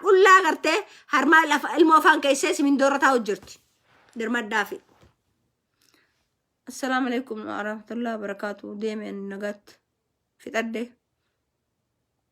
qullaa gartee harmaa lafa ilmoo afaan keessee simindoora taa'u jirti. Dirmaddaa fi. Assalaamu alaikum wa rahmatullahi wa barakatuh. Deemeen nagaatti fixadde.